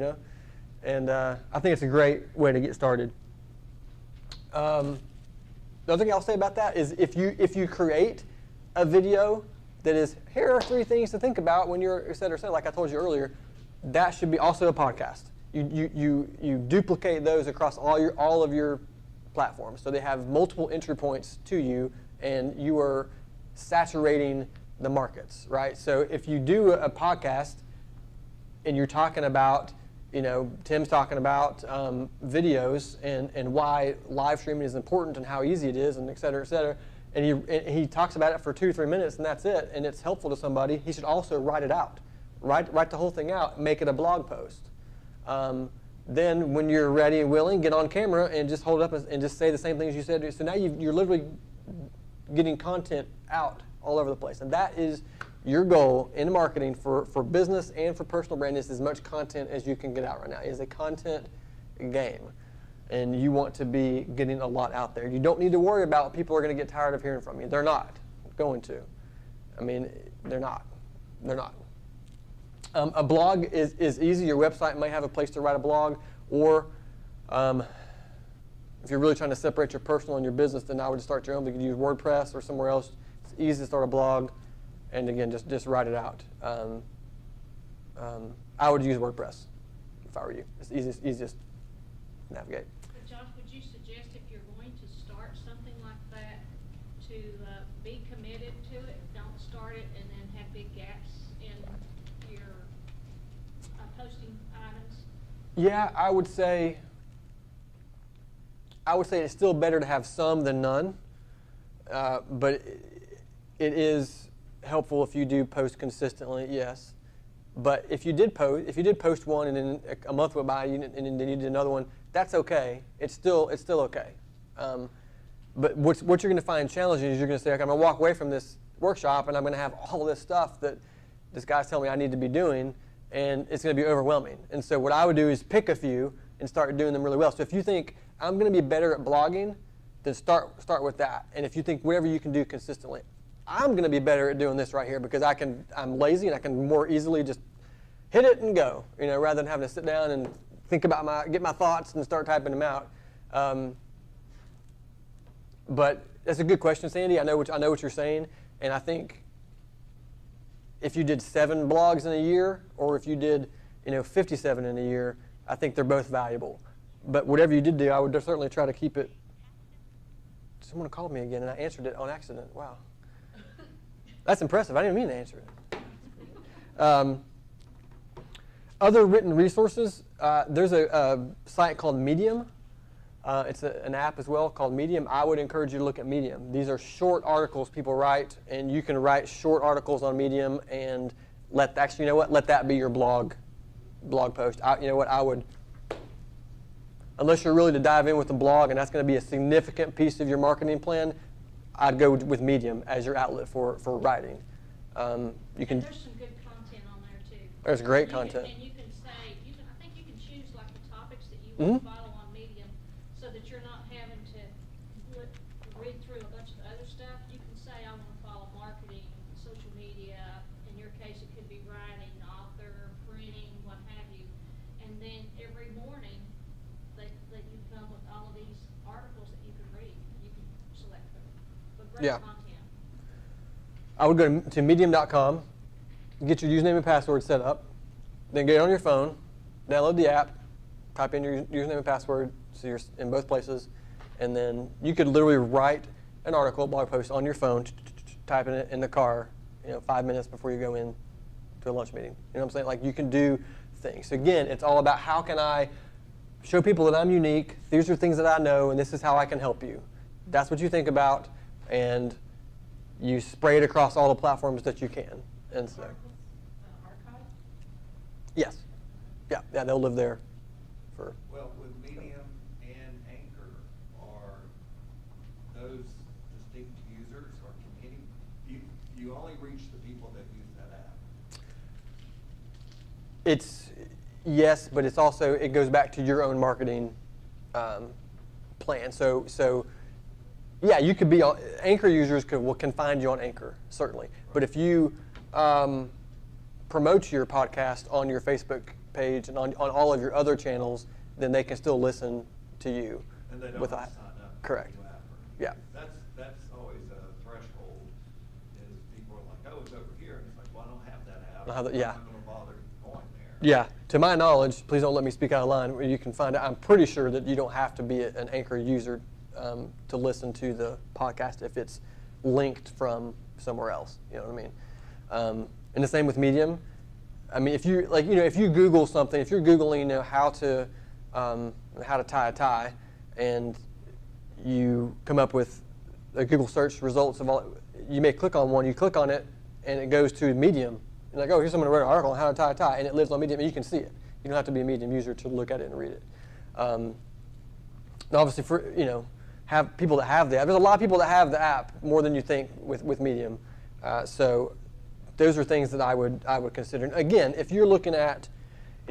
And I think it's a great way to get started. The other thing I'll say about that is if you create a video that is, here are 3 things to think about when you're et cetera, like I told you earlier, that should be also a podcast. You duplicate those across all of your platforms, so they have multiple entry points to you, and you are saturating the markets, right? So if you do a podcast and you're talking about, Tim's talking about videos and why live streaming is important and how easy it is and et cetera, and he talks about it for 2 or 3 minutes and that's it, and it's helpful to somebody, he should also write it out. Write the whole thing out, make it a blog post. Then when you're ready and willing, get on camera and just hold it up and just say the same things you said. So now you're literally getting content out all over the place. And that is your goal in marketing for business and for personal brand, is as much content as you can get out right now. It is a content game. and you want to be getting a lot out there. You don't need to worry about people are going to get tired of hearing from you. They're not going to. I mean, they're not. They're not. A blog is easy. Your website may have a place to write a blog, or if you're really trying to separate your personal and your business, then I would start your own. You could use WordPress or somewhere else. It's easy to start a blog, and again, just write it out. I would use WordPress if I were you. It's easiest to navigate. But Josh, would you suggest if you're going to start something like that to be committed to it? Don't start it and then have big gaps in your posting items? Yeah, I would say it's still better to have some than none, but it is helpful if you do post consistently. Yes, but if you did post one and then a month went by and then you did another one, that's okay. It's still okay. But what you're going to find challenging is you're going to say, okay, I'm going to walk away from this workshop and I'm going to have all this stuff that this guy's telling me I need to be doing, and it's going to be overwhelming. And so what I would do is pick a few and start doing them really well. So if you think I'm going to be better at blogging, then start with that. And if you think whatever you can do consistently, I'm going to be better at doing this right here because I'm lazy and I can more easily just hit it and go, rather than having to sit down and think about get my thoughts and start typing them out. But that's a good question, Sandy. I know what you're saying, and I think if you did 7 blogs in a year, or if you did 57 in a year, I think they're both valuable. But whatever you did do, I would certainly try to keep it. Someone called me again, and I answered it on accident. Wow. That's impressive. I didn't mean to answer it. Other written resources, there's a site called Medium. It's an app as well called Medium. I would encourage you to look at Medium. These are short articles people write, and you can write short articles on Medium and let that be your blog post. I would, unless you're really to dive in with the blog and that's going to be a significant piece of your marketing plan, I'd go with Medium as your outlet for writing. You can. There's some good content on there too. There's great content. And you can say, I think you can choose like the topics that you want to follow on Medium, so that you're not having to read through a bunch of other stuff. You can say, I want to follow marketing, social media. In your case, it could be writing, author, printing, what have you. And then every morning, that you come with all of these articles that you can read. You can select them. But great content. I would go to medium.com, get your username and password set up, then get it on your phone, download the app, type in your username and password so you're in both places, and then you could literally write an article, blog post on your phone, typing it in the car, 5 minutes before you go in to a lunch meeting. You know what I'm saying? Like, you can do things. Again, it's all about how can I show people that I'm unique, these are things that I know, and this is how I can help you. That's what you think about, and you spray it across all the platforms that you can. And so, Archive? yes. Yeah, they'll live there for. Well, with Medium and Anchor, are those distinct users, or you only reach the people that use that app? It's yes, but it's also, it goes back to your own marketing plan. So yeah, you could be Anchor users can find you on Anchor, certainly. But if you promote your podcast on your Facebook page and on all of your other channels, then they can still listen to you. And they don't have to sign up. Correct. For the app. Yeah. That's always a threshold. Is people are like, oh, it's over here, and it's like, well, I don't have that app. Yeah. I'm not going to bother going there. Yeah. To my knowledge, please don't let me speak out of line. You can find out. I'm pretty sure that you don't have to be an Anchor user to listen to the podcast if it's linked from somewhere else. You know what I mean? And the same with Medium. I mean, if you if you Google something, if you're Googling, how to tie a tie, and you come up with a Google search results of all, you may click on one. You click on it, and it goes to Medium. You're like, oh, here's someone who wrote an article on how to tie a tie, and it lives on Medium, and you can see it. You don't have to be a Medium user to look at it and read it. And obviously, for have people that have the app. There's a lot of people that have the app more than you think with Medium. So those are things that I would consider. Again, if you're looking at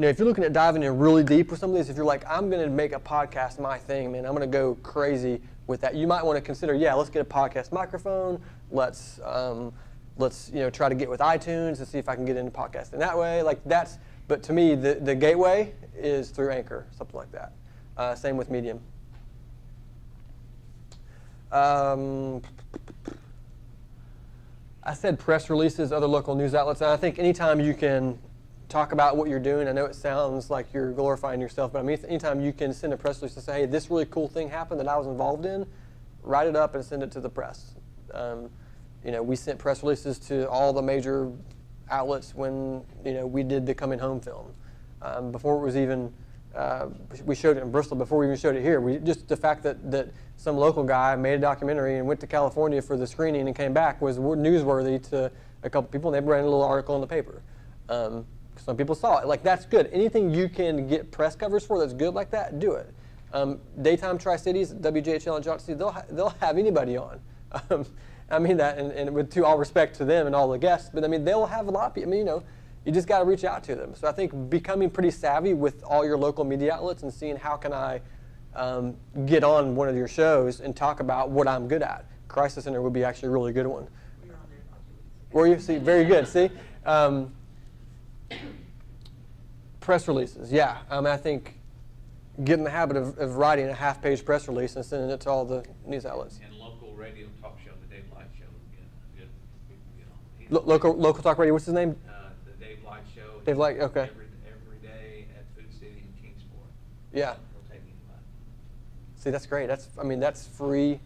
if you're looking at diving in really deep with some of these, if you're like, I'm going to make a podcast my thing, man, I'm going to go crazy with that. You might want to consider, let's get a podcast microphone. Let's try to get with iTunes and see if I can get into podcasting that way. But to me, the gateway is through Anchor, something like that. Same with Medium. I said press releases, other local news outlets. And I think anytime you can talk about what you're doing, I know it sounds like you're glorifying yourself, but I mean, anytime you can send a press release to say, hey, this really cool thing happened that I was involved in, write it up and send it to the press. We sent press releases to all the major outlets when we did the Coming Home film. Before it was even, we showed it in Bristol before we even showed it here. Just the fact that some local guy made a documentary and went to California for the screening and came back was newsworthy to a couple people, and they ran a little article in the paper. Some people saw it. That's good. Anything you can get press coverage for that's good like that, do it. Daytime Tri-Cities, WJHL and Johnson City, they'll have anybody on. I mean that, and with all respect to them and all the guests, but I mean, they'll have a lot of people. I mean, you just got to reach out to them. So I think becoming pretty savvy with all your local media outlets and seeing how can I get on one of your shows and talk about what I'm good at. Crisis Center would be actually a really good one. Were you? See, very good. See? Press releases, yeah. I think get in the habit of writing a half-page press release and sending it to all the news outlets. And local radio talk show, the Dave Light Show, good. Local talk radio. What's his name? The Dave Light Show. Dave Light. Okay. Every day at Food City in Kingsport. Yeah. He'll take anybody. See, that's great. That's free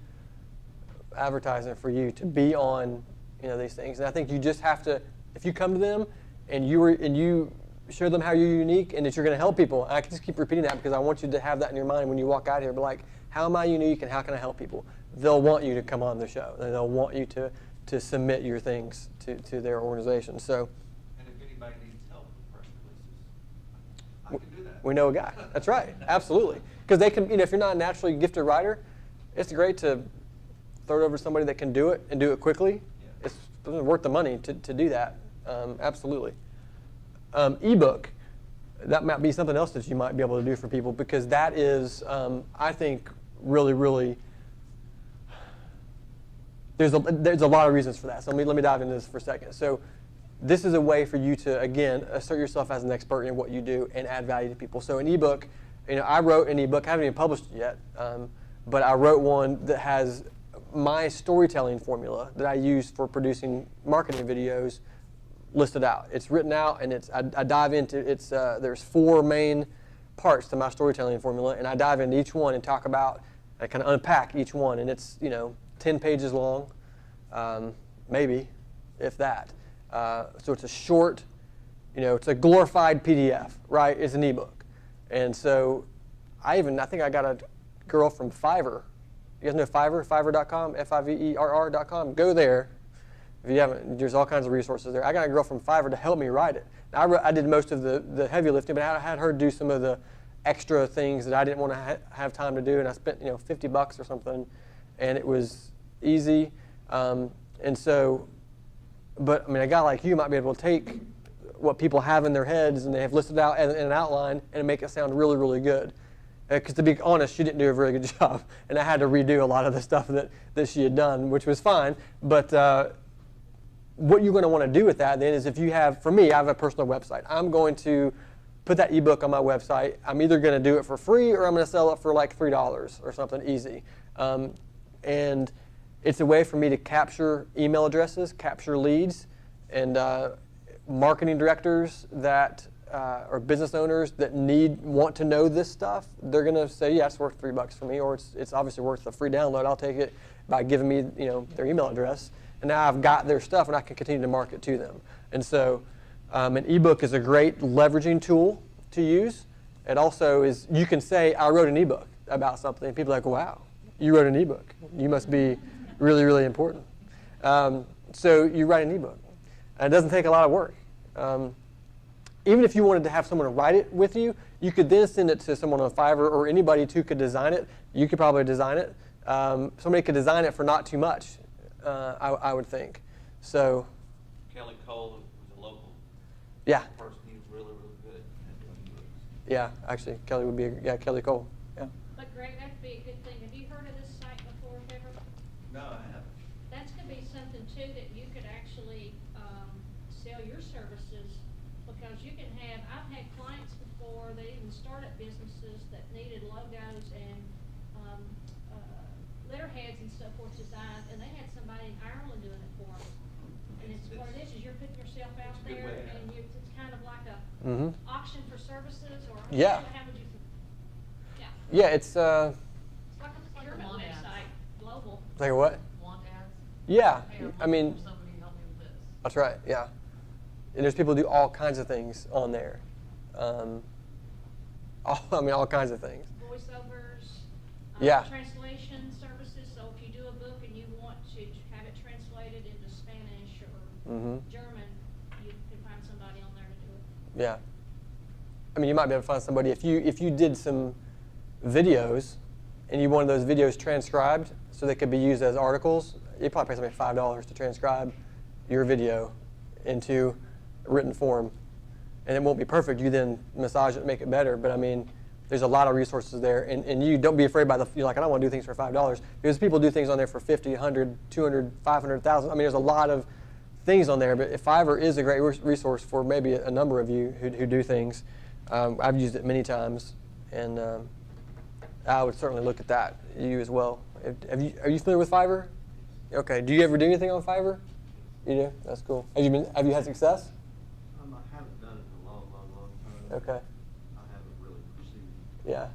advertising for you to be on, these things. And I think you just have to, if you come to them and you show them how you're unique and that you're going to help people. I can just keep repeating that because I want you to have that in your mind when you walk out here. But how am I unique and how can I help people? They'll want you to come on the show. And they'll want you to submit your things to their organization. So. And if anybody needs help with press releases, I can do that. We know a guy. That's right. Absolutely. Because they can, if you're not a naturally gifted writer, it's great to throw it over to somebody that can do it and do it quickly. Yeah. It's worth the money to do that. Absolutely. Ebook, that might be something else that you might be able to do for people because that is, I think, really, really, there's a lot of reasons for that. So let me dive into this for a second. So this is a way for you to, again, assert yourself as an expert in what you do and add value to people. So an ebook, I wrote an ebook, I haven't even published it yet, but I wrote one that has my storytelling formula that I use for producing marketing videos listed out. It's written out, and I dive into it's. There's 4 main parts to my storytelling formula, and I dive into each one and talk about. I kind of unpack each one, and it's 10 pages long, maybe, if that. So it's a short, it's a glorified PDF, right? It's an ebook, and so I think I got a girl from Fiverr. You guys know Fiverr? Fiverr.com, Fiverr.com. Go there. If you haven't, there's all kinds of resources there. I got a girl from Fiverr to help me write it. Now, I did most of the heavy lifting, but I had her do some of the extra things that I didn't want to have time to do, and I spent $50 or something, and it was easy. And so, but I mean, a guy like you might be able to take what people have in their heads and they have listed out in an outline and make it sound really, really good. Because to be honest, she didn't do a very good job, and I had to redo a lot of the stuff that she had done, which was fine. But what you're going to want to do with that then is if you have, for me, I have a personal website. I'm going to put that ebook on my website. I'm either going to do it for free or I'm going to sell it for like $3 or something easy. And it's a way for me to capture email addresses, capture leads, and marketing directors that or business owners that want to know this stuff. They're going to say, yeah, it's worth $3 for me, or it's obviously worth the free download. I'll take it by giving me their email address. And now I've got their stuff, and I can continue to market to them. And so an ebook is a great leveraging tool to use. It also is, you can say, I wrote an ebook about something. And people are like, wow, you wrote an ebook. You must be really, really important. So you write an ebook. And it doesn't take a lot of work. Even if you wanted to have someone write it with you, you could then send it to someone on Fiverr or anybody who could design it. You could probably design it. Somebody could design it for not too much. I would think. So. Kelly Cole was a local yeah. person. He was really, really good at doing Yeah, actually, Kelly would be, Kelly Cole. Yeah. But Greg, that'd be a good thing. Have you heard of this site before, ever? No, I haven't. That's could be something too that you could actually, sell your services, because you can have, I've had clients before, they even started businesses that needed logos and, letterheads and so forth designed, and they had somebody in Ireland doing it for them. And it's what it is you're putting yourself out It's a good there, way to and it's kind of like a Mm-hmm. auction for services, or Yeah. how would you, yeah. Yeah, it's It's like a Like procurement a want ad. website, global. like what? Want ads? Yeah, Hey, I'm I looking mean, for somebody to help me with this. that's right. Yeah, and there's people who do all kinds of things on there. All kinds of things. Voiceovers, Yeah. translation services. So if you do a book and you want to have it translated into Spanish or Mm-hmm. German, you can find somebody on there to do it. Yeah. I mean, you might be able to find somebody if you did some videos and you wanted those videos transcribed so they could be used as articles. You'd probably pay somebody $5 to transcribe your video into written form, and it won't be perfect. You then massage it and make it better. But I mean, there's a lot of resources there, and you don't be afraid by you're like, I don't want to do things for $5, because people do things on there for 50, 100, 200, 500,000. I mean, there's a lot of things on there. But if Fiverr is a great resource for maybe a number of you who do things. I've used it many times, and I would certainly look at that. You as well. Are you familiar with Fiverr? Okay. Do you ever do anything on Fiverr? You do. That's cool. Have you had success? I haven't done it in a long time. Okay. I haven't really pursued Yeah.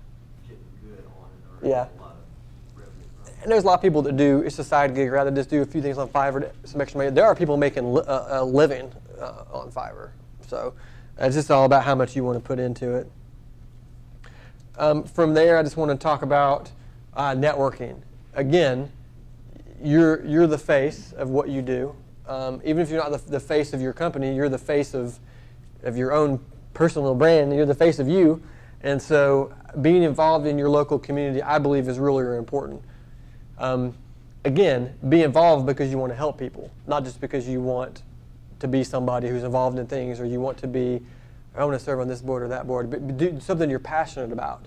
getting good on it or Yeah. a lot of revenue from it. And there's a lot of people that do, it's a side gig, rather just do a few things on Fiverr, some extra money. There are people making a living on Fiverr. So it's just all about how much you want to put into it. From there, I just want to talk about networking. Again, you're the face of what you do. Even if you're not the face of your company, you're the face of your own personal brand. You're the face of you. And so being involved in your local community, I believe, is really, really important. Again, be involved because you want to help people, not just because you want to be somebody who's involved in things, or you want to be, I want to serve on this board or that board, but do something you're passionate about.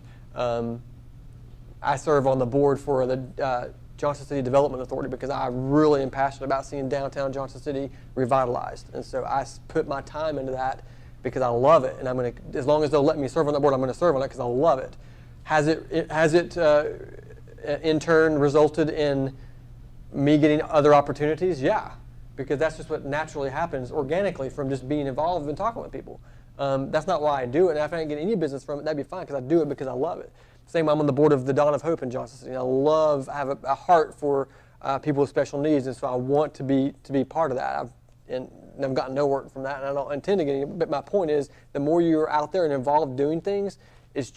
I serve on the board for the Johnson City Development Authority because I really am passionate about seeing downtown Johnson City revitalized. And so I put my time into that because I love it. And I'm going to, as long as they'll let me serve on that board, I'm going to serve on it because I love it. Has it in turn resulted in me getting other opportunities? Yeah, because that's just what naturally happens organically from just being involved and talking with people. That's not why I do it. And if I didn't get any business from it, that'd be fine because I do it because I love it. Same, I'm on the board of the Dawn of Hope in Johnson City. I have a heart for people with special needs, and so I want to be part of that. I've gotten no work from that, and I don't intend to get any. But my point is, the more you're out there and involved doing things, it's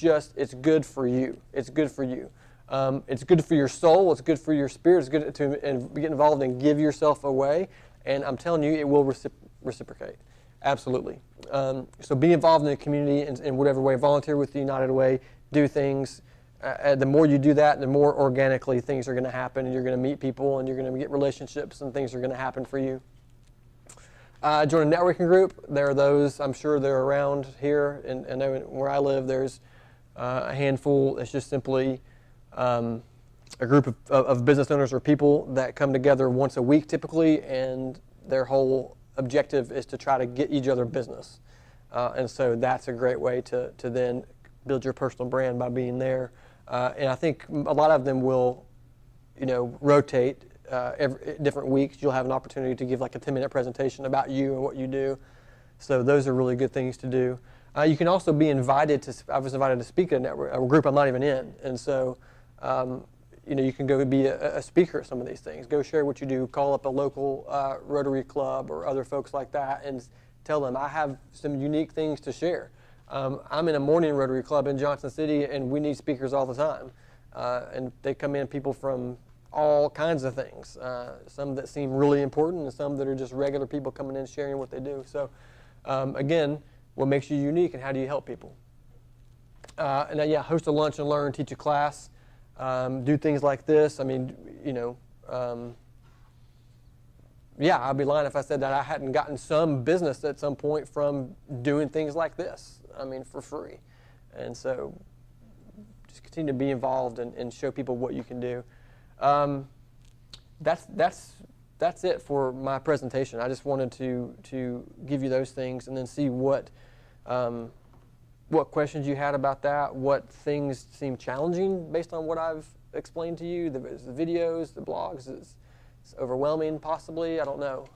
good for you. It's good for you. It's good for your soul. It's good for your spirit. It's good to get involved and give yourself away. And I'm telling you, it will reciprocate. Absolutely. So be involved in the community in whatever way. Volunteer with the United Way. Do things. The more you do that, the more organically things are going to happen, and you're going to meet people, and you're going to get relationships, and things are going to happen for you. Join a networking group. There are those, I'm sure they're around here, and where I live, there's a handful. It's just simply a group of business owners or people that come together once a week typically, and their whole objective is to try to get each other business. And so that's a great way to then build your personal brand by being there. And I think a lot of them will, rotate every different weeks. You'll have an opportunity to give like a 10-minute presentation about you and what you do. So those are really good things to do. You can also be invited to. I was invited to speak at a group I'm not even in, and so you can go be a speaker at some of these things. Go share what you do. Call up a local Rotary Club or other folks like that, and tell them I have some unique things to share. I'm in a morning Rotary Club in Johnson City, and we need speakers all the time. And they come in people from all kinds of things, some that seem really important and some that are just regular people coming in sharing what they do. So again, what makes you unique and how do you help people? And then, host a lunch and learn, teach a class, do things like this. I mean, I'd be lying if I said that I hadn't gotten some business at some point from doing things like this. I mean, for free. And so just continue to be involved and show people what you can do. That's it for my presentation. I just wanted to give you those things and then see what questions you had about that, what things seem challenging based on what I've explained to you, the videos, the blogs. It's overwhelming, possibly. I don't know.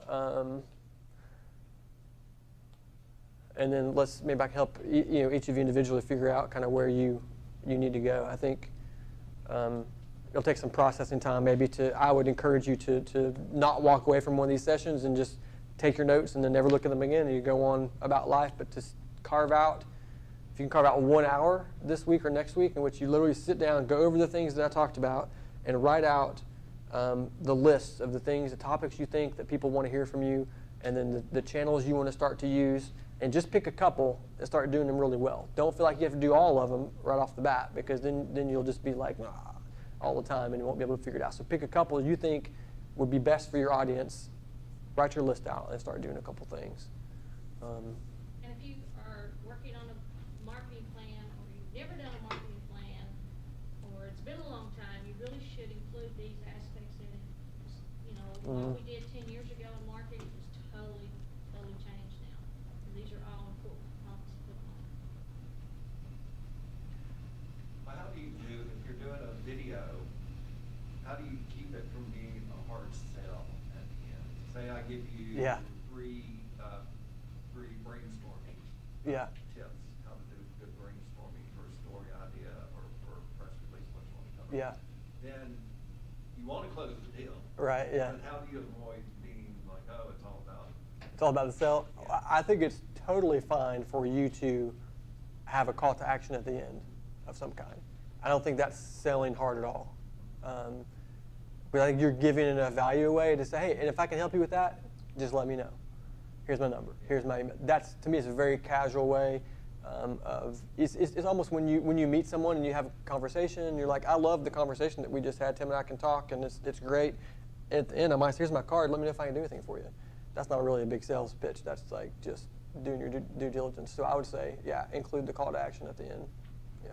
And then maybe I can help each of you individually figure out kind of where you need to go. I think it'll take some processing time. Maybe I would encourage you to not walk away from one of these sessions and just take your notes and then never look at them again and you go on about life, but to carve out, if you can carve out 1 hour this week or next week in which you literally sit down, go over the things that I talked about, and write out the lists of the things, the topics you think that people want to hear from you, and then the channels you want to start to use, and just pick a couple and start doing them really well. Don't feel like you have to do all of them right off the bat, because then you'll just be like, all the time and you won't be able to figure it out. So pick a couple you think would be best for your audience, write your list out, and start doing a couple things. And if you are working on a marketing plan, or you've never done a marketing plan, or it's been a long time, you really should include these aspects in it. What we did 10 years ago in marketing is totally changed now. And these are all important components to put on. Well, how do you do, if you're doing a video, how do you keep it from being a hard sell at the end? Say I give you three brainstorming tips, how to do good brainstorming for a story idea or for a press release, what you want to cover. Then you want to close the deal. Right, yeah. But how do you avoid being like, oh, it's all about the sell? Yeah. I think it's totally fine for you to have a call to action at the end of some kind. I don't think that's selling hard at all. But I think you're giving enough value away to say, hey, and if I can help you with that, just let me know. Here's my number. Here's my email. That's, to me, is a very casual way of. It's almost when you meet someone and you have a conversation. You're like, I love the conversation that we just had. Tim and I can talk, and it's great. At the end, I might say, here's my card. Let me know if I can do anything for you. That's not really a big sales pitch. That's like just doing your due diligence. So I would say, include the call to action at the end. Yeah.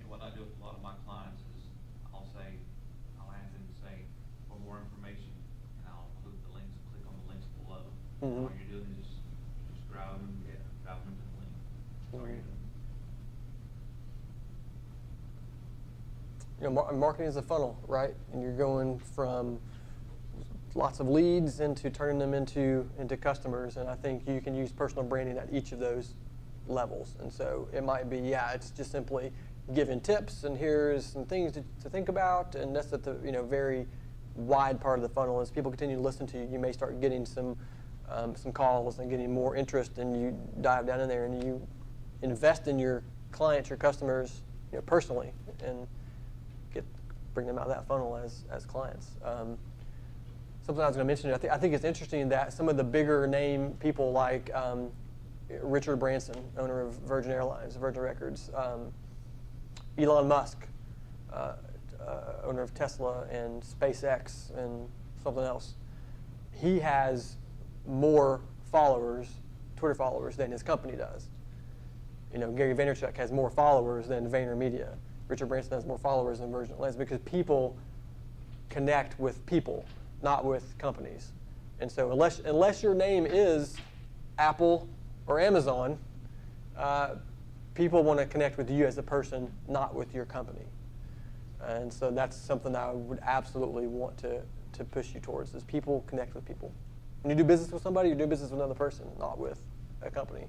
And what I do with a lot of my clients is I'll ask them to say, for more information, and I'll include the links, click on the links below. Mm-hmm. All you're doing is just grab them to the link. Marketing is a funnel, right? And you're going from lots of leads into turning them into customers, and I think you can use personal branding at each of those levels. And so it might be, it's just simply giving tips, and here's some things to think about, and that's at the very wide part of the funnel. As people continue to listen to you, you may start getting some calls and getting more interest, and you dive down in there and you invest in your clients, your customers, personally, and bring them out of that funnel as clients. Something I was going to mention, I think it's interesting that some of the bigger name people like Richard Branson, owner of Virgin Airlines, Virgin Records, Elon Musk, owner of Tesla and SpaceX and something else, he has more followers, Twitter followers, than his company does. Gary Vaynerchuk has more followers than VaynerMedia. Richard Branson has more followers than Virgin Airlines, because people connect with people, not with companies. And so unless your name is Apple or Amazon, people want to connect with you as a person, not with your company. And so that's something that I would absolutely want to push you towards, is people connect with people. When you do business with somebody, you do business with another person, not with a company.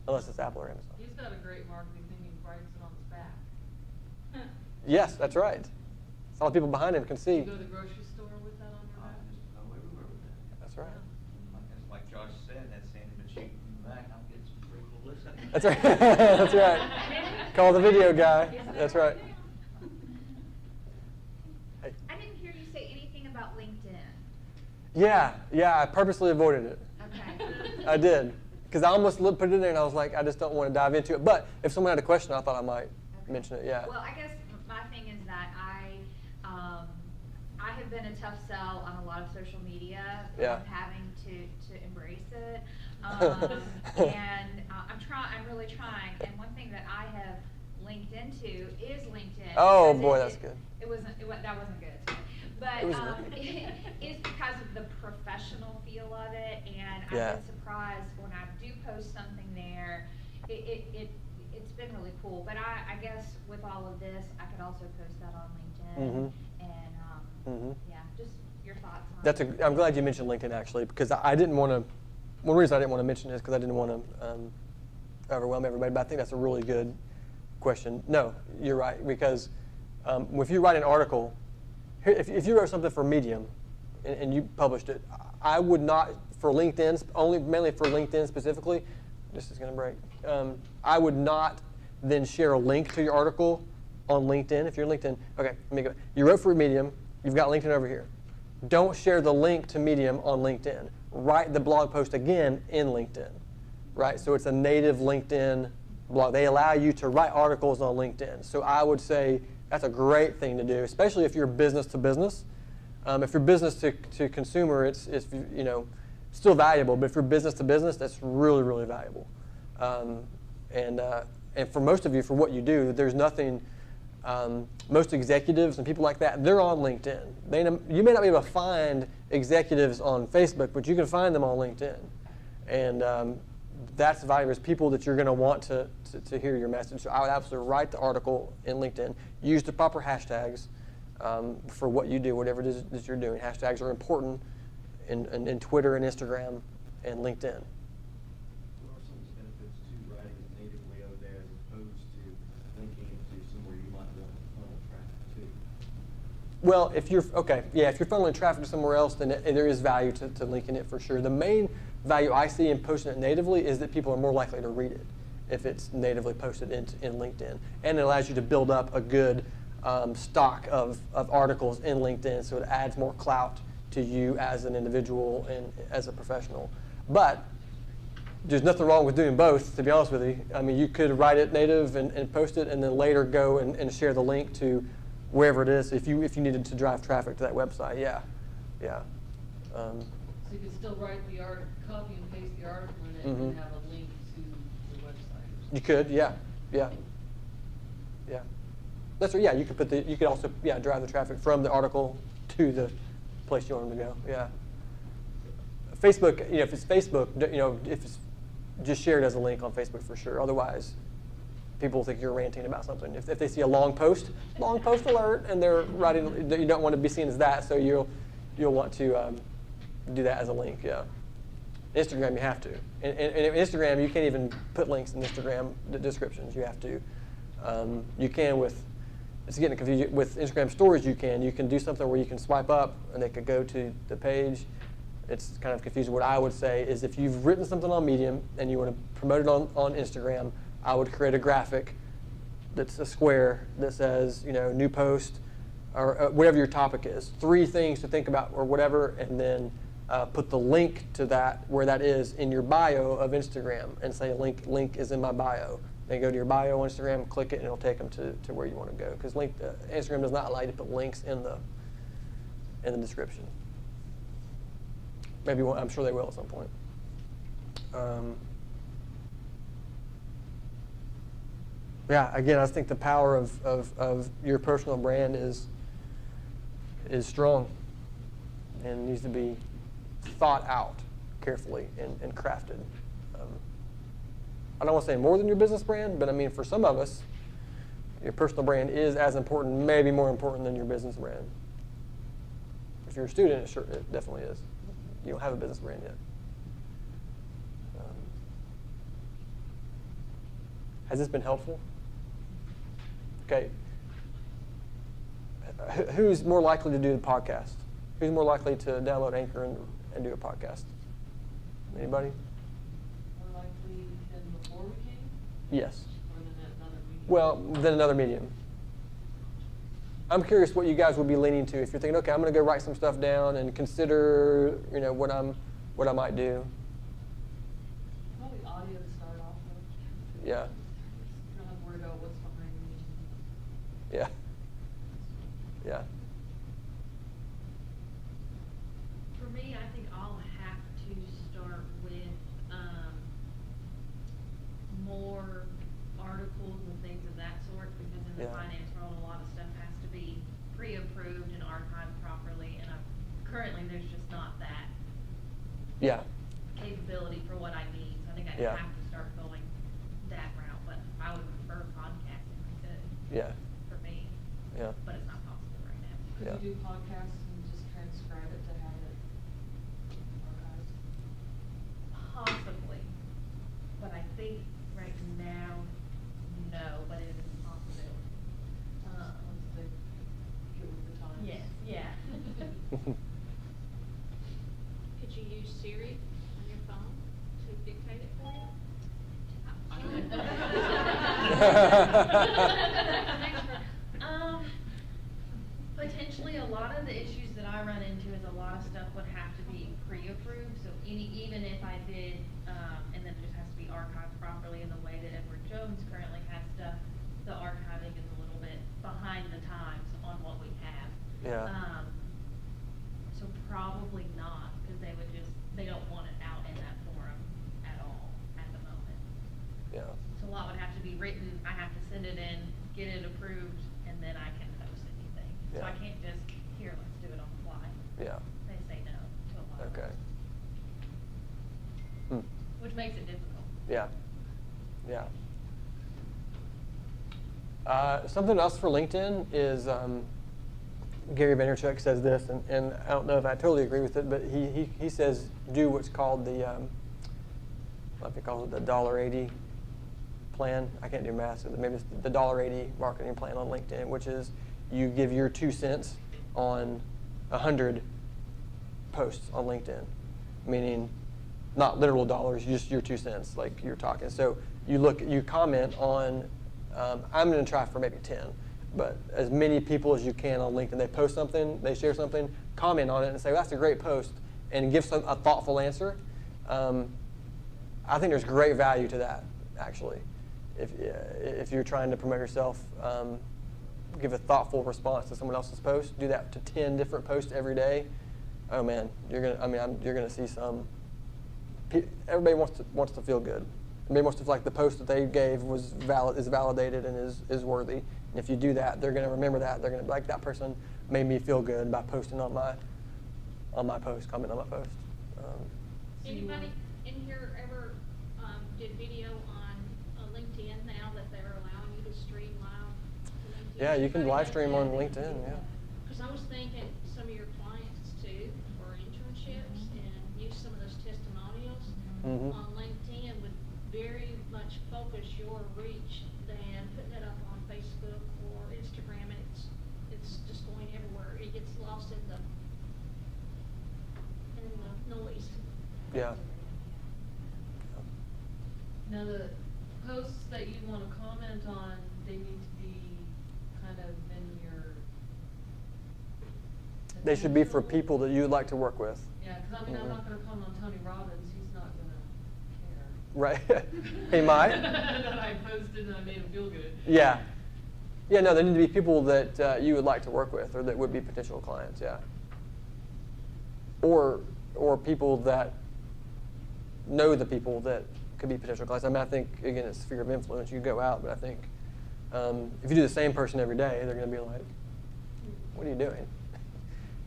Unless it's Apple or Amazon. He's got a great marketing thing. He writes it on his back. Yes, that's right. So all the people behind him can see. You go to the grocery store with that on your back? Just go everywhere with that. That's right. It's like Josh said, that Sandy machine in the back, I'm getting some pretty cool listening. That's right. That's right. Call the video guy. That's right. Hey. I didn't hear you say anything about LinkedIn. Yeah, I purposely avoided it. Okay. I did. Because I almost put it in there and I was like, I just don't want to dive into it. But if someone had a question, I thought I might mention it, yeah. Well, I guess my thing is that I have been a tough sell on a lot of social media, having to embrace it. I'm really trying. And one thing that I have linked into is LinkedIn. Oh, because boy, that's good. That wasn't good. But It was good. it's because of the professional feel of it, and Yeah. I've been surprised when I do post something there. It's been really cool. But I guess with all of this, I could also post that on LinkedIn. Mhm. And yeah, just your thoughts on I'm glad you mentioned LinkedIn, actually, because I didn't want to. One reason I didn't want to mention this because I didn't want to overwhelm everybody, but I think that's a really good question. No, you're right, because if you write an article, if you wrote something for Medium and you published it, I would not, for LinkedIn, mainly for LinkedIn specifically, this is going to break, I would not then share a link to your article on LinkedIn. If you're LinkedIn, okay, let me go. You wrote for Medium, you've got LinkedIn over here. Don't share the link to Medium on LinkedIn. Write the blog post again in LinkedIn, right? So it's a native LinkedIn blog. They allow you to write articles on LinkedIn. So I would say that's a great thing to do, especially if you're business to business. If you're business to consumer, it's still valuable. But if you're business to business, that's really, really valuable. And for most of you, for what you do, there's nothing. Most executives and people like that, they're on LinkedIn. You may not be able to find executives on Facebook, but you can find them on LinkedIn. And that's valuable. It's people that you're going to want to hear your message. So I would absolutely write the article in LinkedIn. Use the proper hashtags for what you do, whatever it is that you're doing. Hashtags are important in Twitter and Instagram and LinkedIn. What are some of the benefits to writing natively over there as opposed to linking it to somewhere you might want to funnel traffic to? Well, if you're funneling traffic to somewhere else, then there is value to linking it for sure. The main value I see in posting it natively is that people are more likely to read it if it's natively posted in LinkedIn, and it allows you to build up a good stock of articles in LinkedIn, so it adds more clout to you as an individual and as a professional. But there's nothing wrong with doing both, to be honest with you. I mean, you could write it native and post it, and then later go and share the link to wherever it is if you needed to drive traffic to that website. Yeah. So you could still write the article, copy and paste the article in it, and have a link to the website. You could, yeah. That's right. Yeah, you could also drive the traffic from the article to the place you want them to go. Yeah. Facebook, if it's Facebook, if it's just shared as a link on Facebook for sure. Otherwise, people think you're ranting about something. If they see a long post alert, and they're writing, you don't want to be seen as that, so you'll want to do that as a link. Yeah. Instagram, you have to. And Instagram, you can't even put links in Instagram descriptions. You have to. You can with. It's getting confusing. With Instagram stories, you can do something where you can swipe up and they could go to the page. It's kind of confusing. What I would say is if you've written something on Medium and you want to promote it on Instagram, I would create a graphic that's a square that says, new post, or whatever your topic is. 3 things to think about or whatever, and then put the link to that, where that is, in your bio of Instagram, and say link is in my bio. They go to your bio on Instagram, click it, and it'll take them to where you want to go. Because Instagram does not allow you to put links in the description. Maybe I'm sure they will at some point. Yeah, again, I think the power of your personal brand is strong and needs to be thought out carefully and crafted. I don't want to say more than your business brand, but I mean, for some of us, your personal brand is as important, maybe more important than your business brand. If you're a student, it definitely is. You don't have a business brand yet. Has this been helpful? Okay. Who's more likely to do the podcast? Who's more likely to download Anchor and do a podcast? Anybody? More likely than before we came? Yes. Or than another medium? Well, then another medium. I'm curious what you guys would be leaning to if you're thinking, okay, I'm going to go write some stuff down and consider, what I might do. Probably audio to start off with. Yeah. You don't have to worry about what's behind me. Yeah. Yeah. For me, I think I'll have to start with currently there's just not that Yeah. capability for what I need. So I think I'd Yeah. have to start going that route, but I would prefer podcasting if I could, Yeah. for me. Yeah. But it's not possible right now. Yeah. Could you do podcasts and just transcribe it to have it archived? Possibly, but I think right now, no, but it is a possibility. Once they get with the times. Yes, yeah. Could you use Siri on your phone to dictate it for you? Potentially, a lot of the issues that I run into is a lot of stuff would have to be pre-approved, so even if I did, and then it just has to be archived properly in the way that Edward Jones currently has stuff, the archiving is a little bit behind the times on what we have. Yeah. So probably not, because they don't want it out in that forum at all at the moment. Yeah. So a lot would have to be written, I have to send it in, get it approved, and then I can post anything. So I Yeah. can't just, here, let's do it on the fly. Yeah. They say no to a lot of Okay. things, which makes it difficult. Yeah. Yeah. Something else for LinkedIn is Gary Vaynerchuk says this, and I don't know if I totally agree with it, but he says do what's called the, I don't know if he calls it the $1.80 plan. I can't do math, so maybe it's the $1.80 marketing plan on LinkedIn, which is you give your 2 cents on 100 posts on LinkedIn, meaning not literal dollars, just your 2 cents, like you're talking. So you comment on, I'm going to try for maybe 10, but as many people as you can on LinkedIn. They post something, they share something, comment on it and say, well, that's a great post, and give a thoughtful answer. I think there's great value to that, actually. If you're trying to promote yourself, give a thoughtful response to someone else's post. Do that to 10 different posts every day. Oh man, you're gonna see some. Everybody wants to feel good. Everybody wants to feel like the post that they gave is validated and is worthy. And if you do that, they're gonna remember that. They're gonna be like, that person made me feel good by posting on my post, comment on my post. Anybody in here ever did video on LinkedIn now that they're allowing you to stream live to LinkedIn? Yeah, you can Anybody live does stream that? on LinkedIn. Yeah. Because I was thinking some of your clients too, for internships, and use some of those testimonials Mhm. on LinkedIn would very much focus your reach than putting it up on Facebook or Instagram, and it's just going everywhere. It gets lost in the noise. Yeah. Now, the posts that you want to comment on, they need to be kind of in your. They should be for attention. people that you'd like to work with. Yeah, because I'm Mhm. not going to comment on Tony Robbins. He's not going to care. Right. He might. That I posted and I made him feel good. Yeah. Yeah, no, there need to be people that you would like to work with or that would be potential clients, yeah. Or people that know the people that could be potential clients. I mean, I think, again, it's sphere of influence. You go out, but I think if you do the same person every day, they're going to be like, what are you doing?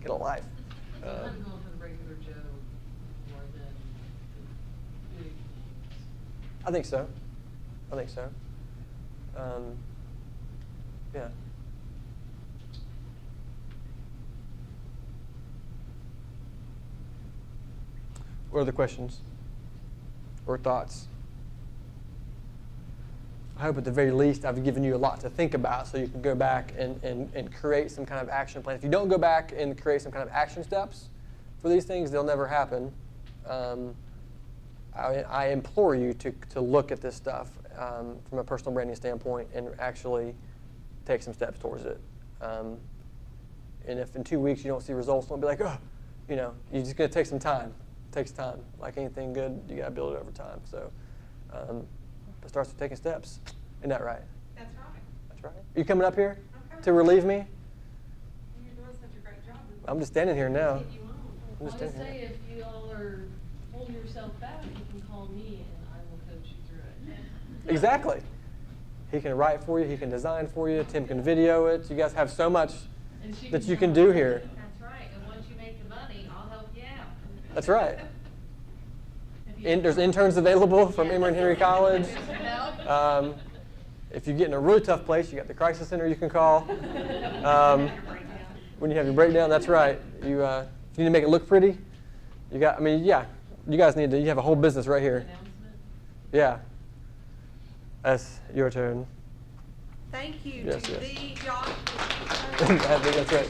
Get a life. I'm going for the regular Joe more than the big names. I think so. Yeah. What other questions or thoughts? I hope at the very least I've given you a lot to think about so you can go back and create some kind of action plan. If you don't go back and create some kind of action steps for these things, they'll never happen. I implore you to look at this stuff from a personal branding standpoint and actually take some steps towards it. And if in 2 weeks you don't see results, don't be like, oh, you're just going to take some time. It takes time. Like anything good, you got to build it over time. So it starts with taking steps. Isn't that right? That's right. That's right. Are you coming up here Okay. to relieve me? You're doing such a great job. I'm just standing here now. Keep you on. I'm I just would standing say here. if you all are holding yourself back, you can call me and I will coach you through it. Exactly. He can write for you. He can design for you. Tim can video it. You guys have so much And she that can you can tell do me. here. That's right, and once you make the money, That's right. There's interns available from Emory and Henry College. If you get in a really tough place, you got the crisis center you can call. When you have your breakdown, that's right. If you need to make it look pretty, you got. I mean, yeah, you guys need to. You have a whole business right here. Yeah. That's your turn. Thank you Yes, to yes. the Josh. That's right.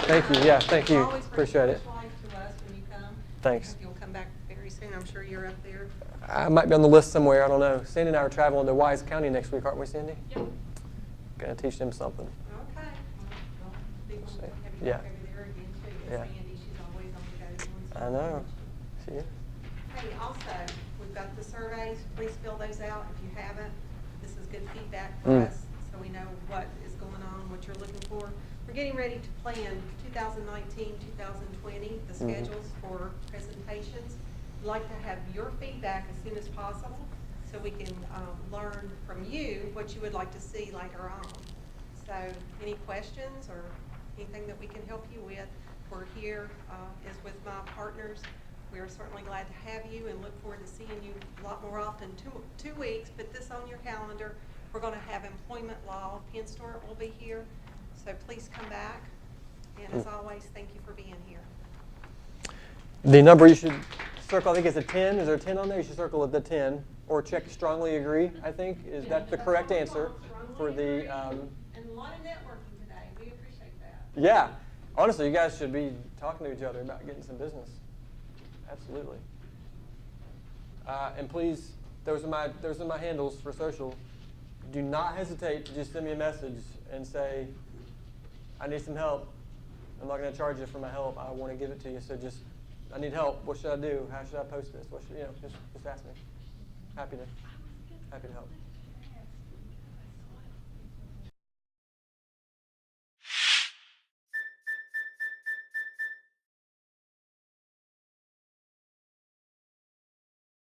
Thank you. Yeah, thank you. Always Appreciate it. life to us when you come. Thanks. You'll come back very soon. I'm sure you're up there. I might be on the list somewhere. I don't know. Sandy and I are traveling to Wise County next week, aren't we, Sandy? Yep. Gonna teach them something. Okay. Well, big one. Have you Yeah. back over there again too. Yeah. Sandy, she's always on the go. I know. See you. Hey, also, we've got the surveys. Please fill those out if you haven't. This is good feedback for us, so we know what is going on, what you're looking for. We're getting ready to plan 2019, 2020, the schedules for presentations. We'd like to have your feedback as soon as possible so we can learn from you what you would like to see like our own. So any questions or anything that we can help you with, we're here is with my partners. We are certainly glad to have you and look forward to seeing you a lot more often. 2 weeks, put this on your calendar. We're going to have employment law. Penn Stewart will be here. So please come back. And as always, thank you for being here. The number you should circle, I think it's a 10. Is there a 10 on there? You should circle the 10 or check strongly agree, I think. Is that the correct answer for the... And a lot of networking today. We appreciate that. Yeah. Honestly, you guys should be talking to each other about getting some business. Absolutely. And please, those are my handles for social. Do not hesitate to just send me a message and say, I need some help. I'm not going to charge you for my help. I want to give it to you. So just, I need help. What should I do? How should I post this? What should, just ask me. Happy to help.